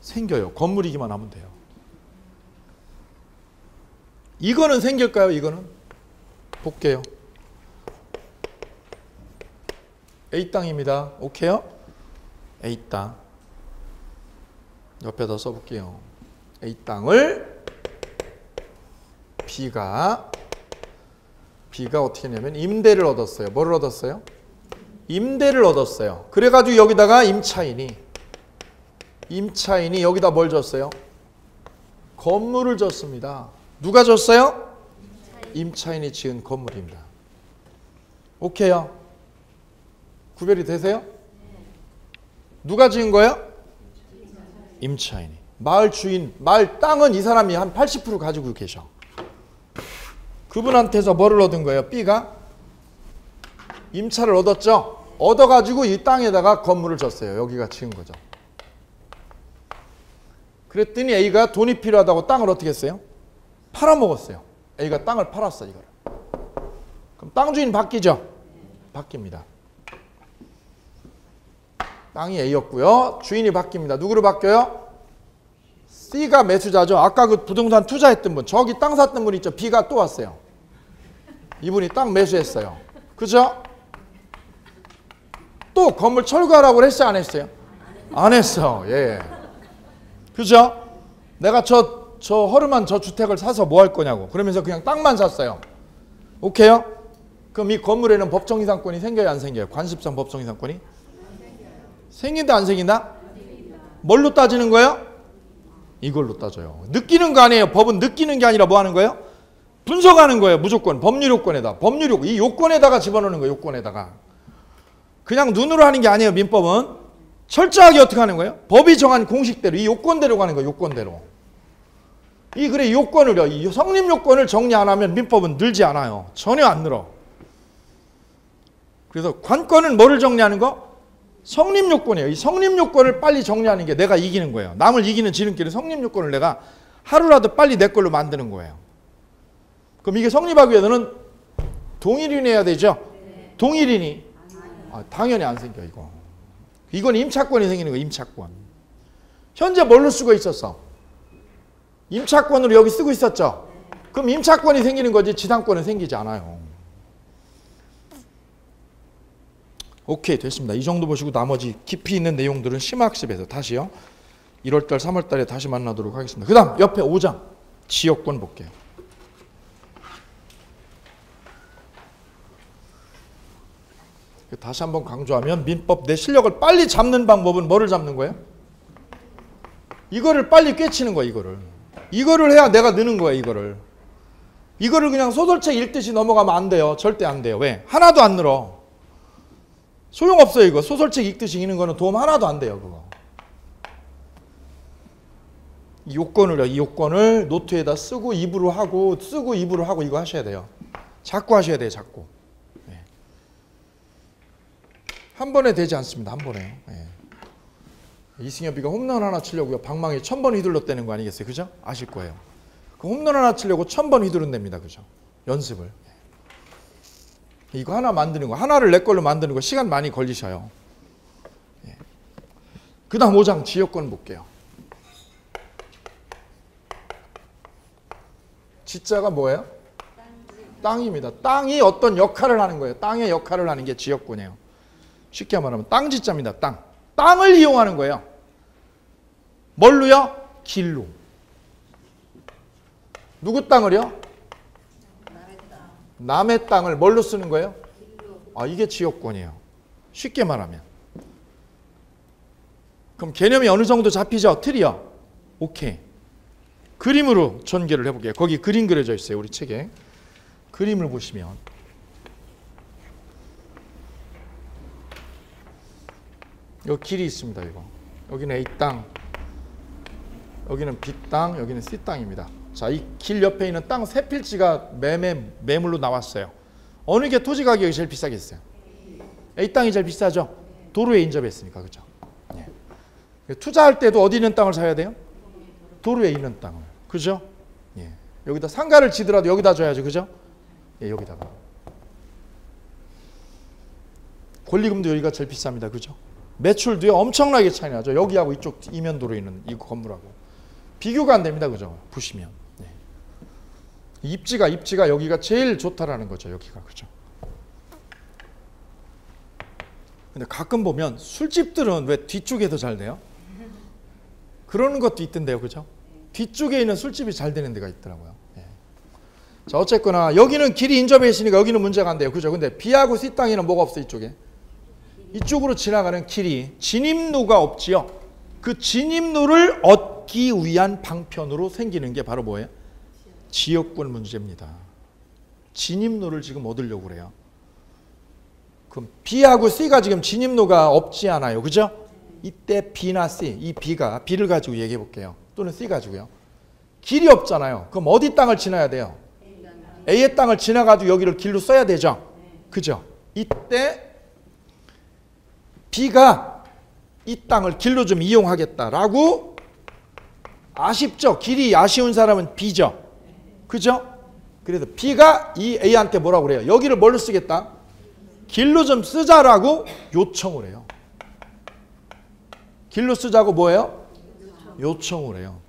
생겨요. 건물이기만 하면 돼요. 이거는 생길까요? 이거는? 볼게요. A땅입니다. 오케이요? A땅. 옆에다 써볼게요. A땅을 B가 어떻게 했냐면 임대를 얻었어요. 뭐를 얻었어요? 임대를 얻었어요. 그래가지고 여기다가 임차인이 여기다 뭘 줬어요? 건물을 줬습니다. 누가 줬어요? 임차인이 지은 건물입니다. 오케이요? 구별이 되세요? 누가 지은 거예요? 임차인이. 마을 주인, 마을 땅은 이 사람이 한 80% 가지고 계셔. 그분한테서 뭐를 얻은 거예요? B가 임차를 얻었죠? 얻어가지고 이 땅에다가 건물을 줬어요. 여기가 지은 거죠. 그랬더니 A가 돈이 필요하다고 땅을 어떻게 했어요? 팔아먹었어요. A가 땅을 팔았어, 이거를. 그럼 땅 주인 바뀌죠? 바뀝니다. 땅이 A였고요. 주인이 바뀝니다. 누구로 바뀌어요? C가 매수자죠. 아까 그 부동산 투자했던 분, 저기 땅 샀던 분 있죠? B가 또 왔어요. 이분이 땅 매수했어요. 그죠? 또 건물 철거하라고 했어요? 안 했어요? 안 했어. 예. 그죠? 내가 저 허름한 저 주택을 사서 뭐 할 거냐고. 그러면서 그냥 땅만 샀어요. 오케이요? 그럼 이 건물에는 법정 이상권이 생겨요? 안 생겨요? 관습상 법정 이상권이? 생긴다 안 생긴다? 뭘로 따지는 거예요? 이걸로 따져요. 느끼는 거 아니에요. 법은 느끼는 게 아니라 뭐 하는 거예요? 분석하는 거예요. 무조건 법률 요건에다. 이 요건에다가 집어넣는 거예요. 요건에다가. 그냥 눈으로 하는 게 아니에요. 민법은. 철저하게 어떻게 하는 거예요? 법이 정한 공식대로 이 요건대로 가는 거예요. 요건대로. 그래 요건을요. 이 성립 요건을 정리 안 하면 민법은 늘지 않아요. 전혀 안 늘어. 그래서 관건은 뭐를 정리하는 거? 성립 요건이에요. 이 성립 요건을 빨리 정리하는 게 내가 이기는 거예요. 남을 이기는 지름길은 성립 요건을 내가 하루라도 빨리 내 걸로 만드는 거예요. 그럼 이게 성립하기 위해서는 동일인이 해야 되죠? 동일인이. 당연히 안 생겨, 이거. 이건 임차권이 생기는 거예요. 임차권. 현재 뭘로 쓰고 있었어? 임차권으로 여기 쓰고 있었죠? 그럼 임차권이 생기는 거지 지상권은 생기지 않아요. 오케이, 됐습니다. 이 정도 보시고 나머지 깊이 있는 내용들은 심화학습에서 다시요. 1월달, 3월달에 다시 만나도록 하겠습니다. 그 다음 옆에 5장 지역권 볼게요. 다시 한번 강조하면 민법 내 실력을 빨리 잡는 방법은 뭐를 잡는 거예요? 이거를 빨리 꿰치는 거예요. 이거를 해야 내가 느는 거예요. 이거를 그냥 소설책 읽듯이 넘어가면 안 돼요. 절대 안 돼요. 왜? 하나도 안 늘어. 소용없어요. 이거 소설책 읽듯이 읽는 거는 도움 하나도 안 돼요. 그거. 이 요건을 노트에다 쓰고 입으로 하고 이거 하셔야 돼요. 자꾸 하셔야 돼요. 자꾸. 네. 한 번에 되지 않습니다. 한 번에. 네. 이승엽이가 홈런 하나 치려고요. 방망이 1000번 휘둘렀다는 거 아니겠어요? 그죠? 아실 거예요. 그 홈런 하나 치려고 1000번 휘두른답니다. 그죠? 연습을. 이거 하나 만드는 거, 하나를 내 걸로 만드는 거 시간 많이 걸리셔요. 그 다음 5장 지역권 볼게요. 지자가 뭐예요? 땅입니다. 땅이 어떤 역할을 하는 거예요. 땅의 역할을 하는 게 지역권이에요. 쉽게 말하면 땅 지자입니다. 땅. 땅을 이용하는 거예요. 뭘로요? 길로. 누구 땅을요? 남의 땅을 뭘로 쓰는 거예요? 아, 이게 지역권이에요. 쉽게 말하면. 그럼 개념이 어느 정도 잡히죠? 틀이요. 오케이. 그림으로 전개를 해볼게요. 거기 그림 그려져 있어요. 우리 책에. 그림을 보시면 여기 길이 있습니다. 이거. 여기는 A 땅, 여기는 B 땅, 여기는 C 땅입니다. 자, 이 길 옆에 있는 땅 세 필지가 매물로 나왔어요. 어느 게 토지 가격이 제일 비싸겠어요? A 땅이 제일 비싸죠. 도로에 인접했으니까. 그죠? 예. 투자할 때도 어디 있는 땅을 사야 돼요? 도로에 있는 땅을. 그죠? 예. 여기다 상가를 지더라도 여기다 줘야죠. 그죠? 예, 여기다가. 권리금도 여기가 제일 비쌉니다. 그죠? 매출도요 엄청나게 차이 나죠. 여기하고 이쪽 이면도로 있는 이 건물하고 비교가 안 됩니다. 그죠? 보시면. 예. 입지가 여기가 제일 좋다라는 거죠. 여기가. 그죠? 근데 가끔 보면 술집들은 왜 뒤쪽에 더 잘 돼요? 그러는 것도 있던데요. 그죠? 뒤쪽에 있는 술집이 잘 되는 데가 있더라고요. 예. 자, 어쨌거나 여기는 길이 인접해 있으니까 여기는 문제가 안 돼요. 그죠? 근데 B하고 C 땅에는 뭐가 없어? 이쪽에. 이쪽으로 지나가는 길이 진입로가 없지요. 그 진입로를 얻기 위한 방편으로 생기는 게 바로 뭐예요? 지역권 문제입니다. 진입로를 지금 얻으려고 그래요. 그럼 B하고 C가 지금 진입로가 없지 않아요. 그죠? 이때 B나 C, 이 B를 가지고 얘기해 볼게요. 또는 C 가지고요. 길이 없잖아요. 그럼 어디 땅을 지나야 돼요? A의 땅을 지나가지고 여기를 길로 써야 되죠. 그죠? 이때 B가 이 땅을 길로 좀 이용하겠다라고 아쉽죠? 길이 아쉬운 사람은 B죠. 그죠? 그래서 B가 이 A한테 뭐라고 그래요? 여기를 뭘로 쓰겠다? 길로 좀 쓰자라고 요청을 해요. 길로 쓰자고 뭐예요? 요청을 해요.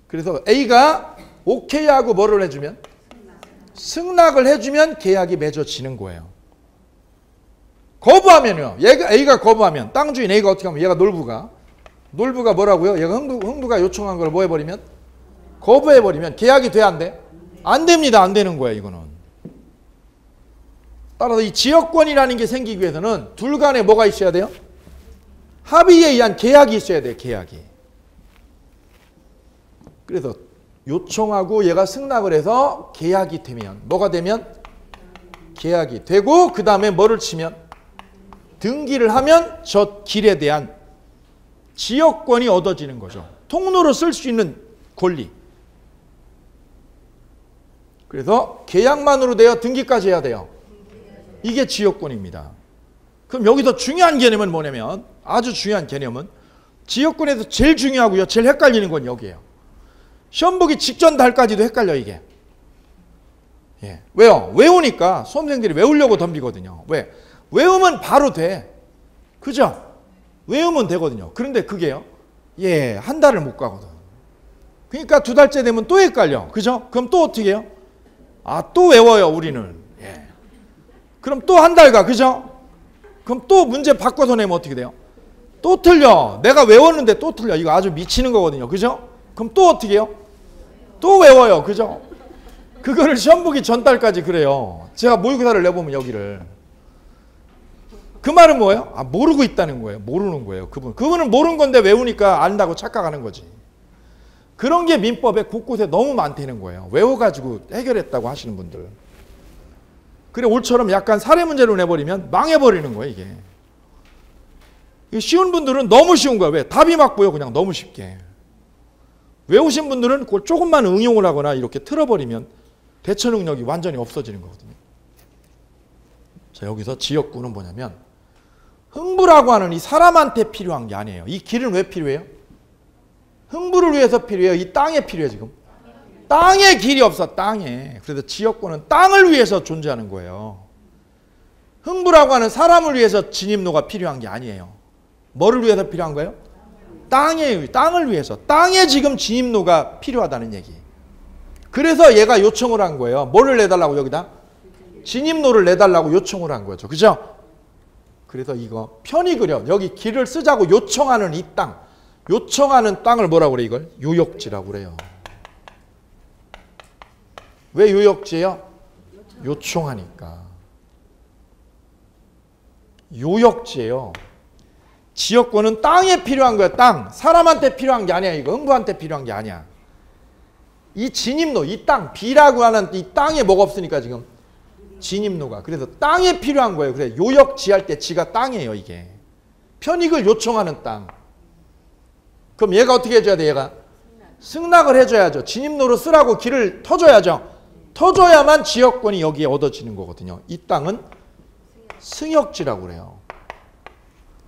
그래서 A가 오케이 하고 뭐를 해주면? 승낙을 해주면 계약이 맺어지는 거예요. 거부하면요. A가 거부하면 땅 주인 A가 어떻게 하면 얘가 놀부가 뭐라고요? 얘가 흥부가 요청한 걸 뭐 해버리면? 거부해버리면 계약이 돼 안 돼? 안 됩니다. 안 되는 거예요. 이거는. 따라서 이 지역권이라는 게 생기기 위해서는 둘 간에 뭐가 있어야 돼요? 합의에 의한 계약이 있어야 돼요. 계약이. 그래서 요청하고 얘가 승낙을 해서 계약이 되면 뭐가 되면? 계약이 되고 그 다음에 뭐를 치면? 등기를 하면 저 길에 대한 지역권이 얻어지는 거죠. 통로로 쓸 수 있는 권리. 그래서 계약만으로 돼요? 등기까지 해야 돼요? 이게 지역권입니다. 그럼 여기서 중요한 개념은 뭐냐면 아주 중요한 개념은 지역권에서 제일 중요하고요. 제일 헷갈리는 건 여기에요. 시험 보기 직전 달까지도 헷갈려 이게. 예. 왜요? 외우니까 수험생들이 외우려고 덤비거든요. 왜? 외우면 바로 돼. 그죠? 외우면 되거든요. 그런데 그게요. 예, 한 달을 못 가거든. 그러니까 두 달째 되면 또 헷갈려. 그죠? 그럼 또 어떻게 해요? 아, 또 외워요, 우리는. 예. 그럼 또 한 달 가. 그죠? 그럼 또 문제 바꿔서 내면 어떻게 돼요? 또 틀려. 내가 외웠는데 또 틀려. 이거 아주 미치는 거거든요. 그죠? 그럼 또 어떻게 해요? 또 외워요. 그죠? 그거를 시험 보기 전달까지 그래요. 제가 모의고사를 내보면 여기를. 그 말은 뭐예요? 아, 모르고 있다는 거예요. 모르는 거예요. 그분은 모르는 건데 외우니까 안다고 착각하는 거지. 그런 게 민법에 곳곳에 너무 많다는 거예요. 외워가지고 해결했다고 하시는 분들. 그래 올처럼 약간 사례 문제로 내버리면 망해버리는 거예요. 이게 쉬운 분들은 너무 쉬운 거야. 왜? 답이 맞고요. 그냥 너무 쉽게. 외우신 분들은 그걸 조금만 응용을 하거나 이렇게 틀어버리면 대처 능력이 완전히 없어지는 거거든요. 자, 여기서 지역구는 뭐냐면 흥부라고 하는 이 사람한테 필요한 게 아니에요. 이 길은 왜 필요해요? 흥부를 위해서 필요해요? 이 땅에 필요해요 지금? 땅에 길이 없어. 땅에. 그래서 지역구는 땅을 위해서 존재하는 거예요. 흥부라고 하는 사람을 위해서 진입로가 필요한 게 아니에요. 뭐를 위해서 필요한 거예요? 땅을 위해서. 땅에 지금 진입로가 필요하다는 얘기. 그래서 얘가 요청을 한 거예요. 뭐를 내달라고 여기다? 진입로를 내달라고 요청을 한 거죠. 그죠? 그래서 이거 편히 그려. 여기 길을 쓰자고 요청하는 이 땅. 요청하는 땅을 뭐라고 그래 이걸? 요역지라고 그래요. 왜 요역지예요? 요청하니까. 요역지예요. 지역권은 땅에 필요한 거야. 땅. 사람한테 필요한 게 아니야. 이거 흥부한테 필요한 게 아니야. 이 진입로, 이 땅, B라고 하는 이 땅에 뭐가 없으니까 지금 진입로가. 그래서 땅에 필요한 거예요. 그래 요역지 할 때 지가 땅이에요. 이게. 편익을 요청하는 땅. 그럼 얘가 어떻게 해줘야 돼? 얘가 승낙을 해줘야죠. 진입로로 쓰라고 길을 터줘야죠. 터줘야만 지역권이 여기에 얻어지는 거거든요. 이 땅은 승역지라고 그래요.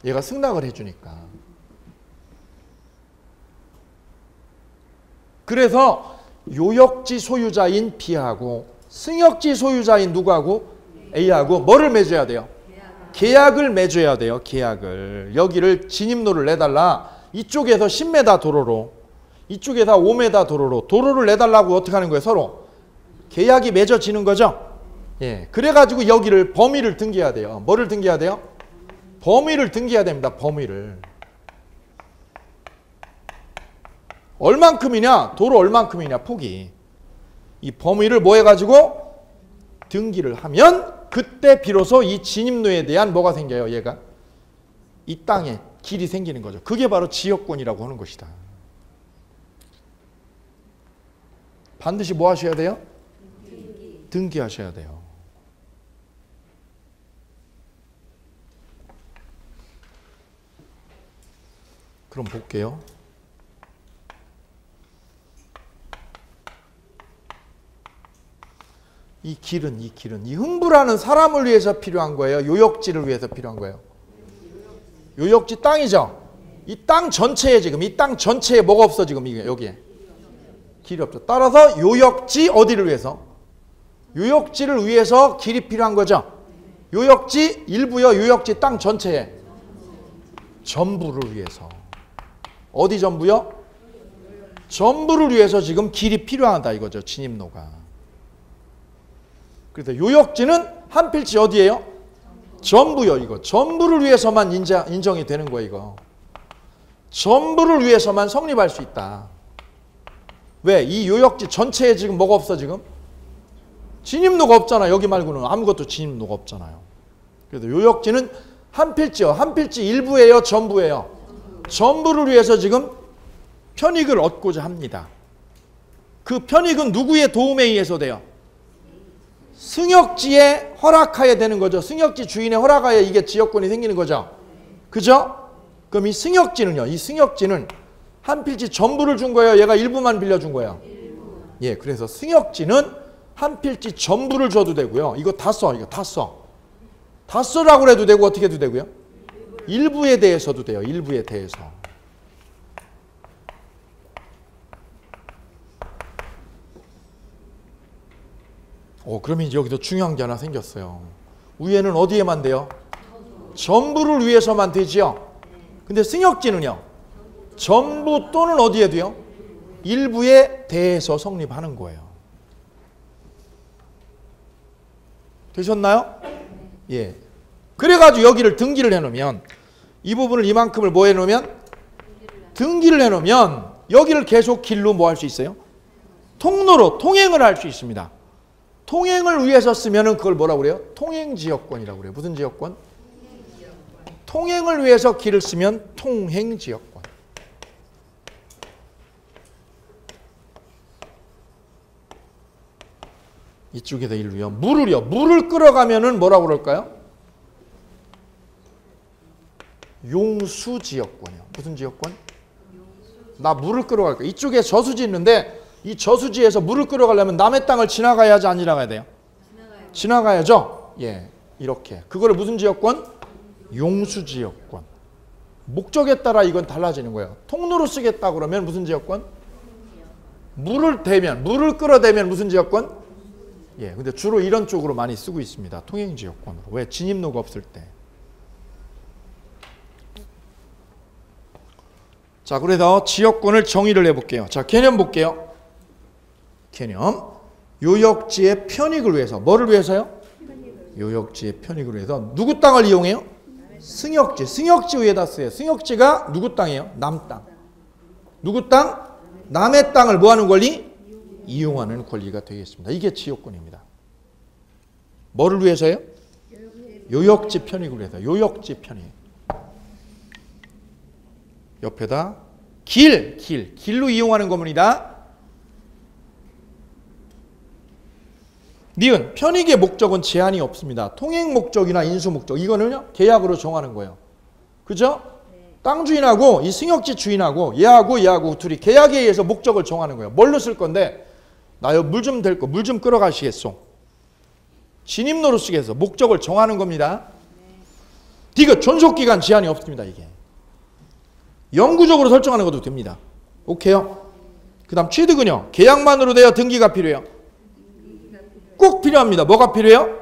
얘가 승낙을 해주니까. 그래서 요역지 소유자인 B하고 승역지 소유자인 누구하고? A하고 뭐를 맺어야 돼요? 계약을 맺어야 돼요. 계약을. 여기를 진입로를 내달라. 이쪽에서 10m 도로로, 이쪽에서 5m 도로로 도로를 내달라고 어떻게 하는 거예요? 서로 계약이 맺어지는 거죠. 예, 그래가지고 여기를 범위를 등기해야 돼요. 뭐를 등기해야 돼요? 범위를 등기해야 됩니다. 범위를. 얼만큼이냐? 도로 얼만큼이냐? 폭이. 이 범위를 뭐 해가지고 등기를 하면 그때 비로소 이 진입로에 대한 뭐가 생겨요? 얘가 이 땅에 길이 생기는 거죠. 그게 바로 지역권이라고 하는 것이다. 반드시 뭐 하셔야 돼요? 등기하셔야 돼요. 그럼 볼게요. 이 길은 이 흥부라는 사람을 위해서 필요한 거예요? 요역지를 위해서 필요한 거예요? 요역지 땅이죠? 이 땅 전체에 지금 이 땅 전체에 뭐가 없어 지금 이게 여기에? 길이 없죠. 따라서 요역지 어디를 위해서? 요역지를 위해서 길이 필요한 거죠. 요역지 일부요. 요역지 땅 전체에 전부를 위해서. 어디 전부요? 전부를 위해서 지금 길이 필요하다 이거죠. 진입로가. 그래서 요역지는 한 필지 어디예요? 전부요. 이거 전부를 위해서만 인정이 되는 거예요. 이거 전부를 위해서만 성립할 수 있다. 왜? 이 요역지 전체에 지금 뭐가 없어 지금? 진입로가 없잖아. 여기 말고는 아무것도 진입로가 없잖아요. 그래서 요역지는 한 필지요. 한 필지 일부예요? 전부예요? 전부를 위해서 지금 편익을 얻고자 합니다. 그 편익은 누구의 도움에 의해서 돼요? 승역지에 허락하에 되는 거죠. 승역지 주인의 허락하에 이게 지역권이 생기는 거죠. 그죠? 그럼 이 승역지는요. 이 승역지는 한 필지 전부를 준 거예요. 얘가 일부만 빌려준 거예요. 예, 그래서 승역지는 한 필지 전부를 줘도 되고요. 이거 다 써. 이거 다 써. 다 써라고 해도 되고 어떻게 해도 되고요. 일부에 대해서도 돼요. 일부에 대해서. 그러면 이제 여기도 중요한 게 하나 생겼어요. 위에는 어디에만 돼요? 전부를 위해서만 되지요. 근데 승역지는요. 전부 또는 어디에 돼요? 일부에 대해서 성립하는 거예요. 되셨나요? 예. 그래가지고 여기를 등기를 해놓으면 이 부분을 이만큼을 뭐 해놓으면 등기를 해놓으면 여기를 계속 길로 뭐 할 수 있어요? 통로로 통행을 할 수 있습니다. 통행을 위해서 쓰면은 그걸 뭐라고 그래요? 통행지역권이라고 그래요. 무슨 지역권? 통행을 위해서 길을 쓰면 통행지역권. 이쪽에다 일로요. 물을 끌어가면은 뭐라고 그럴까요? 용수지역권이요. 무슨 지역권? 나 물을 끌어갈 거야. 이쪽에 저수지 있는데 이 저수지에서 물을 끌어가려면 남의 땅을 지나가야지 안 지나가야 돼요? 지나가야죠. 예, 이렇게. 그거를 무슨 지역권? 용수지역권. 목적에 따라 이건 달라지는 거예요. 통로로 쓰겠다 그러면 무슨 지역권? 물을 끌어대면 무슨 지역권? 예, 근데 주로 이런 쪽으로 많이 쓰고 있습니다. 통행지역권으로. 왜? 진입로가 없을 때. 자, 그래서 지역권을 정의를 해볼게요. 자, 개념 볼게요. 개념. 요역지의 편익을 위해서. 뭐를 위해서요? 요역지의 편익을 위해서. 누구 땅을 이용해요? 승역지. 승역지 위에다 쓰여요. 승역지가 누구 땅이에요? 남 땅. 누구 땅? 남의 땅을 뭐 하는 권리? 이용하는 권리가 되겠습니다. 이게 지역권입니다. 뭐를 위해서요? 요역지 편익을 위해서. 요역지 편익. 옆에다 길로 이용하는 건물이다. 니은 편익의 목적은 제한이 없습니다. 통행 목적이나 인수 목적 이거는요 계약으로 정하는 거예요. 그죠? 땅 주인하고 이 승역지 주인하고 얘하고 둘이 계약에 의해서 목적을 정하는 거예요. 뭘로 쓸 건데 나요 물 좀 댈 거 물 좀 끌어가시겠소. 진입로로 쓰겠어. 목적을 정하는 겁니다. 이거 존속기간 제한이 없습니다. 이게 영구적으로 설정하는 것도 됩니다. 오케이요? 그 다음 취득은요 계약만으로 돼요? 등기가 필요해요? 꼭 필요합니다. 뭐가 필요해요?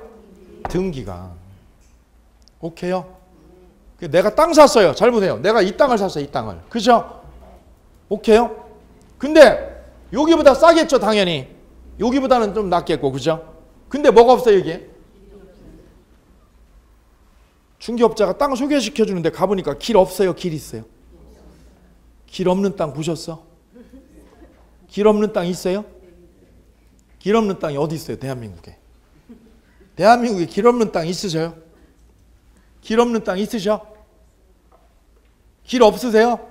등기가. 오케이요? 내가 땅 샀어요. 잘 보세요. 내가 이 땅을 샀어요. 이 땅을. 그죠? 오케이요? 근데 여기보다 싸겠죠. 당연히. 여기보다는 좀 낫겠고. 그죠? 근데 뭐가 없어요. 이게? 중개업자가 땅 소개시켜 주는데 가보니까 길 없어요. 길 있어요. 길 없는 땅 보셨어? 길 없는 땅 있어요? 길 없는 땅이 어디 있어요? 대한민국에. 대한민국에 길 없는 땅 있으셔요? 길 없는 땅 있으셔? 길 없으세요?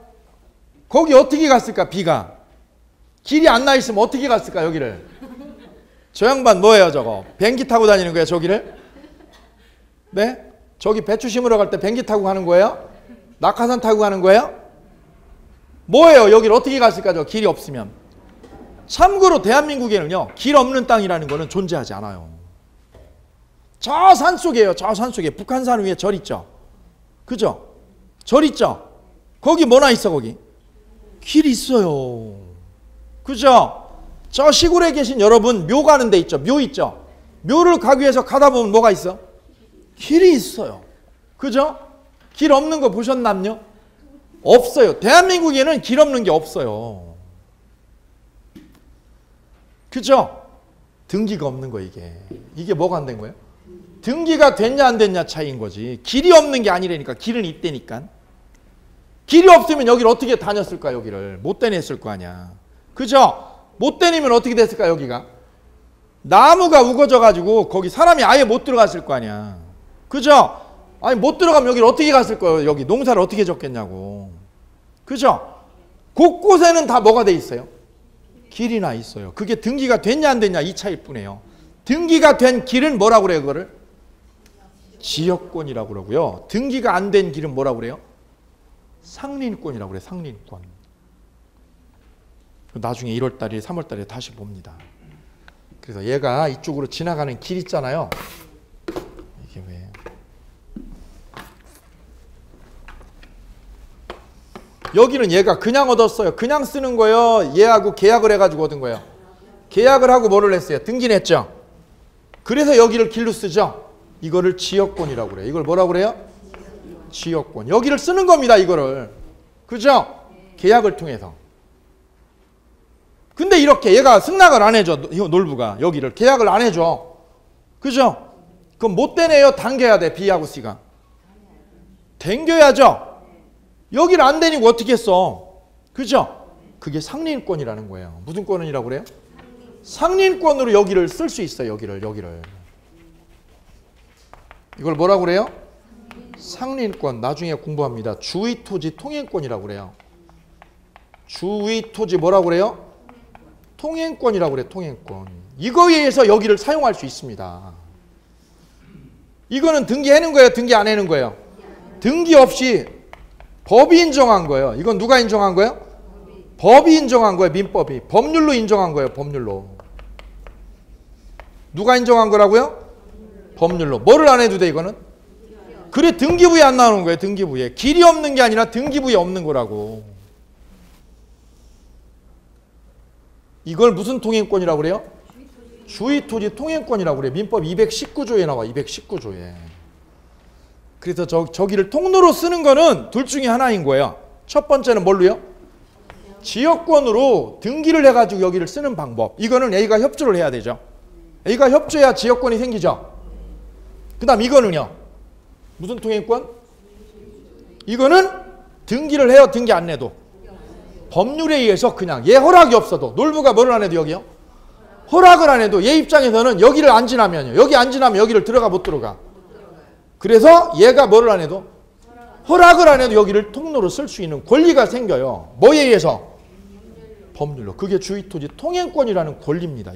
거기 어떻게 갔을까? 비가. 길이 안 나 있으면 어떻게 갔을까? 여기를. 저 양반 뭐예요 저거? 비행기 타고 다니는 거예요 저기를? 네? 저기 배추 심으러 갈 때 비행기 타고 가는 거예요? 낙하산 타고 가는 거예요? 뭐예요? 여기를 어떻게 갔을까? 저 길이 없으면. 참고로 대한민국에는요 길 없는 땅이라는 거는 존재하지 않아요. 저 산속이에요. 저 산속에 북한산 위에 절 있죠. 그죠? 절 있죠. 거기 뭐나 있어 거기? 길 있어요. 그죠? 저 시골에 계신 여러분 묘 가는 데 있죠. 묘 있죠. 묘를 가기 위해서 가다 보면 뭐가 있어? 길이 있어요. 그죠? 길 없는 거 보셨남요? 없어요. 대한민국에는 길 없는 게 없어요. 그죠? 등기가 없는 거 이게. 이게 뭐가 안 된 거예요? 등기가 됐냐 안 됐냐 차이인 거지. 길이 없는 게 아니라니까. 길은 있다니까. 길이 없으면 여기를 어떻게 다녔을까 여기를. 못 다녔을 거 아니야. 그죠? 못 다니면 어떻게 됐을까 여기가. 나무가 우거져 가지고 거기 사람이 아예 못 들어갔을 거 아니야. 그죠? 아니 못 들어가면 여기를 어떻게 갔을 거예요. 여기 농사를 어떻게 졌겠냐고. 그죠? 곳곳에는 다 뭐가 돼 있어요? 길이 나 있어요. 그게 등기가 됐냐 안 됐냐 이 차이일 뿐이에요. 등기가 된 길은 뭐라고 그래요 그거를? 지역권이라고 그러고요. 등기가 안 된 길은 뭐라고 그래요? 상린권이라고 그래요. 상린권. 나중에 1월달에 3월달에 다시 봅니다. 그래서 얘가 이쪽으로 지나가는 길 있잖아요. 이게 왜? 여기는 얘가 그냥 얻었어요. 그냥 쓰는 거예요. 얘하고 계약을 해가지고 얻은 거예요. 계약을 하고 뭐를 했어요? 등기를 했죠. 그래서 여기를 길로 쓰죠. 이거를 지역권이라고 그래요. 이걸 뭐라고 그래요? 지역권. 여기를 쓰는 겁니다. 이거를. 그죠? 계약을 통해서. 근데 이렇게 얘가 승낙을 안 해줘. 놀부가 여기를 계약을 안 해줘. 그죠? 그럼 못 되네요. 당겨야 돼. B하고 C가. 당겨야죠. 여기를 안 되니까 어떻게 했어? 그죠? 그게 상린권이라는 거예요. 무슨 권이라고 그래요? 상린권으로 여기를 쓸 수 있어요. 여기를. 이걸 뭐라고 그래요? 상린권. 나중에 공부합니다. 주의토지 통행권이라고 그래요. 주의토지 뭐라고 그래요? 통행권이라고 그래요. 통행권. 이거에 의해서 여기를 사용할 수 있습니다. 이거는 등기해는 거예요? 등기 안 해는 거예요? 등기 없이 법이 인정한 거예요. 이건 누가 인정한 거예요? 법이 인정한 거예요. 민법이. 법률로 인정한 거예요. 법률로. 누가 인정한 거라고요? 법률로. 뭐를 안 해도 돼 이거는? 그래 등기부에 안 나오는 거예요. 등기부에. 길이 없는 게 아니라 등기부에 없는 거라고. 이걸 무슨 통행권이라고 그래요? 주의토지 통행권이라고 그래요. 민법 219조에 나와. 219조에. 그래서 저기를 통로로 쓰는 거는 둘 중에 하나인 거예요. 첫 번째는 뭘로요? 지역권으로 등기를 해가지고 여기를 쓰는 방법. 이거는 A가 협조를 해야 되죠. A가 협조해야 지역권이 생기죠. 그 다음 이거는요. 무슨 통행권? 이거는 등기를 해요, 등기 안 해도? 법률에 의해서 그냥 얘 허락이 없어도, 놀부가 뭐를 안 해도 여기요? 허락을 안 해도 얘 입장에서는 여기를 안 지나면요. 여기 안 지나면 여기를 들어가 못 들어가. 그래서 얘가 뭐를 안 해도? 허락을 안 해도 여기를 통로로 쓸 수 있는 권리가 생겨요. 뭐에 의해서? 법률로. 그게 주의토지 통행권이라는 권리입니다.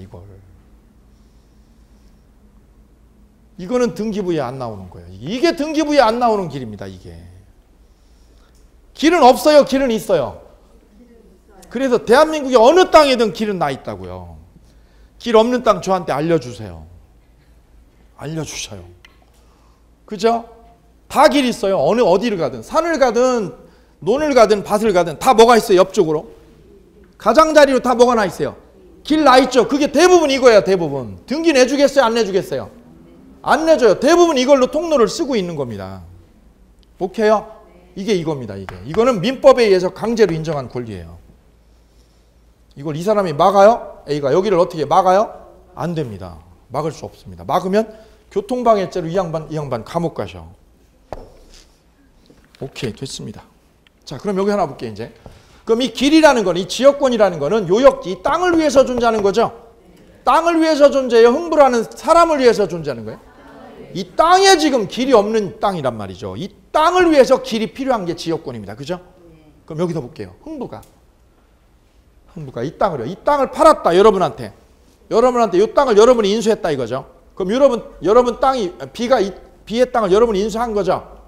이거는 등기부에 안 나오는 거예요. 이게 등기부에 안 나오는 길입니다. 이게. 길은 없어요? 길은 있어요? 그래서 대한민국의 어느 땅에든 길은 나 있다고요. 길 없는 땅 저한테 알려주세요. 알려주셔요. 그죠? 다 길 있어요. 어디를 가든. 산을 가든 논을 가든 밭을 가든 다 뭐가 있어요? 옆쪽으로. 가장자리로 다 뭐가 나 있어요? 길 나 있죠. 그게 대부분 이거예요. 대부분. 등기 내주겠어요? 안 내주겠어요? 안 내줘요. 대부분 이걸로 통로를 쓰고 있는 겁니다. 오케이요? 이게 이겁니다. 이거는 민법에 의해서 강제로 인정한 권리예요. 이걸 이 사람이 막아요? A가 여기를 어떻게 막아요? 안 됩니다. 막을 수 없습니다. 막으면 교통방해죄로 이 양반 감옥 가셔. 오케이, 됐습니다. 자, 그럼 여기 하나 볼게요, 이제. 그럼 이 길이라는 거는, 이 지역권이라는 거는 요역지, 이 땅을 위해서 존재하는 거죠? 땅을 위해서 존재해요? 흥부라는 사람을 위해서 존재하는 거예요? 이 땅에 지금 길이 없는 땅이란 말이죠. 이 땅을 위해서 길이 필요한 게 지역권입니다. 그죠? 그럼 여기서 볼게요. 흥부가 이 땅을 팔았다, 여러분한테. 이 땅을 여러분이 인수했다 이거죠. 그럼 여러분 땅이, B의 땅을 여러분이 인수한 거죠.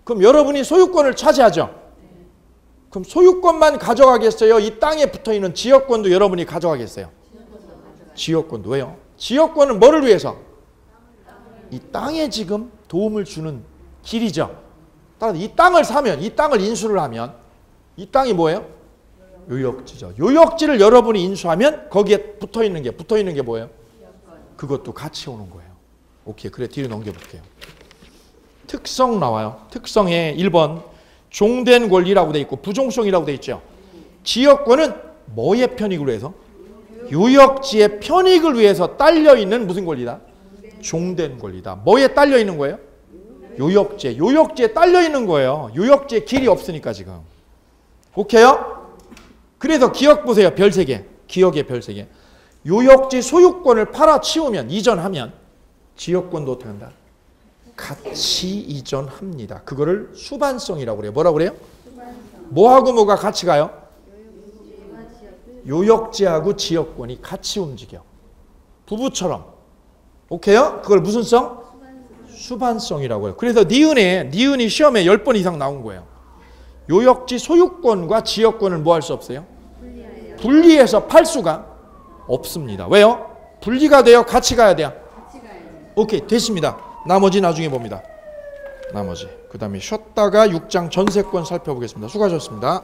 그럼 여러분이 소유권을 차지하죠. 그럼 소유권만 가져가겠어요? 이 땅에 붙어있는 지역권도 여러분이 가져가겠어요? 지역권도. 왜요? 지역권은 뭐를 위해서? 이 땅에 지금 도움을 주는 길이죠. 따라서 이 땅을 사면, 이 땅을 인수를 하면 이 땅이 뭐예요? 요역지죠. 요역지를 여러분이 인수하면 거기에 붙어있는 게 뭐예요? 그것도 같이 오는 거예요. 오케이, 그래 뒤로 넘겨볼게요. 특성 나와요. 특성에 1번 종된 권리라고 돼 있고 부종성이라고 돼 있죠. 지역권은 뭐의 편익을 위해서? 요역지의 편익을 위해서 딸려있는 무슨 권리다? 종된 권리다. 뭐에 딸려있는 거예요? 요역지에 딸려있는 거예요. 요역지에 길이 없으니까 지금. 오케이요? 그래서 기억 보세요. 별 3개. 기억의 별 3개. 요역지 소유권을 팔아치우면, 이전하면 지역권도 어떻게 한다? 같이 이전합니다. 그거를 수반성이라고 그래요. 뭐라고 그래요? 뭐하고 뭐가 같이 가요? 요역지하고 지역권이 같이 움직여. 부부처럼. 오케이요? 그걸 무슨 성? 수반성이라고 해요. 그래서 니은이 시험에 10번 이상 나온 거예요. 요역지 소유권과 지역권을 뭐 할 수 없어요? 분리해서 팔 수가 없습니다. 왜요? 분리가 돼요? 같이 가야 돼요? 오케이, 됐습니다. 나머지 나중에 봅니다. 그 다음에 쉬었다가 6장 전세권 살펴보겠습니다. 수고하셨습니다.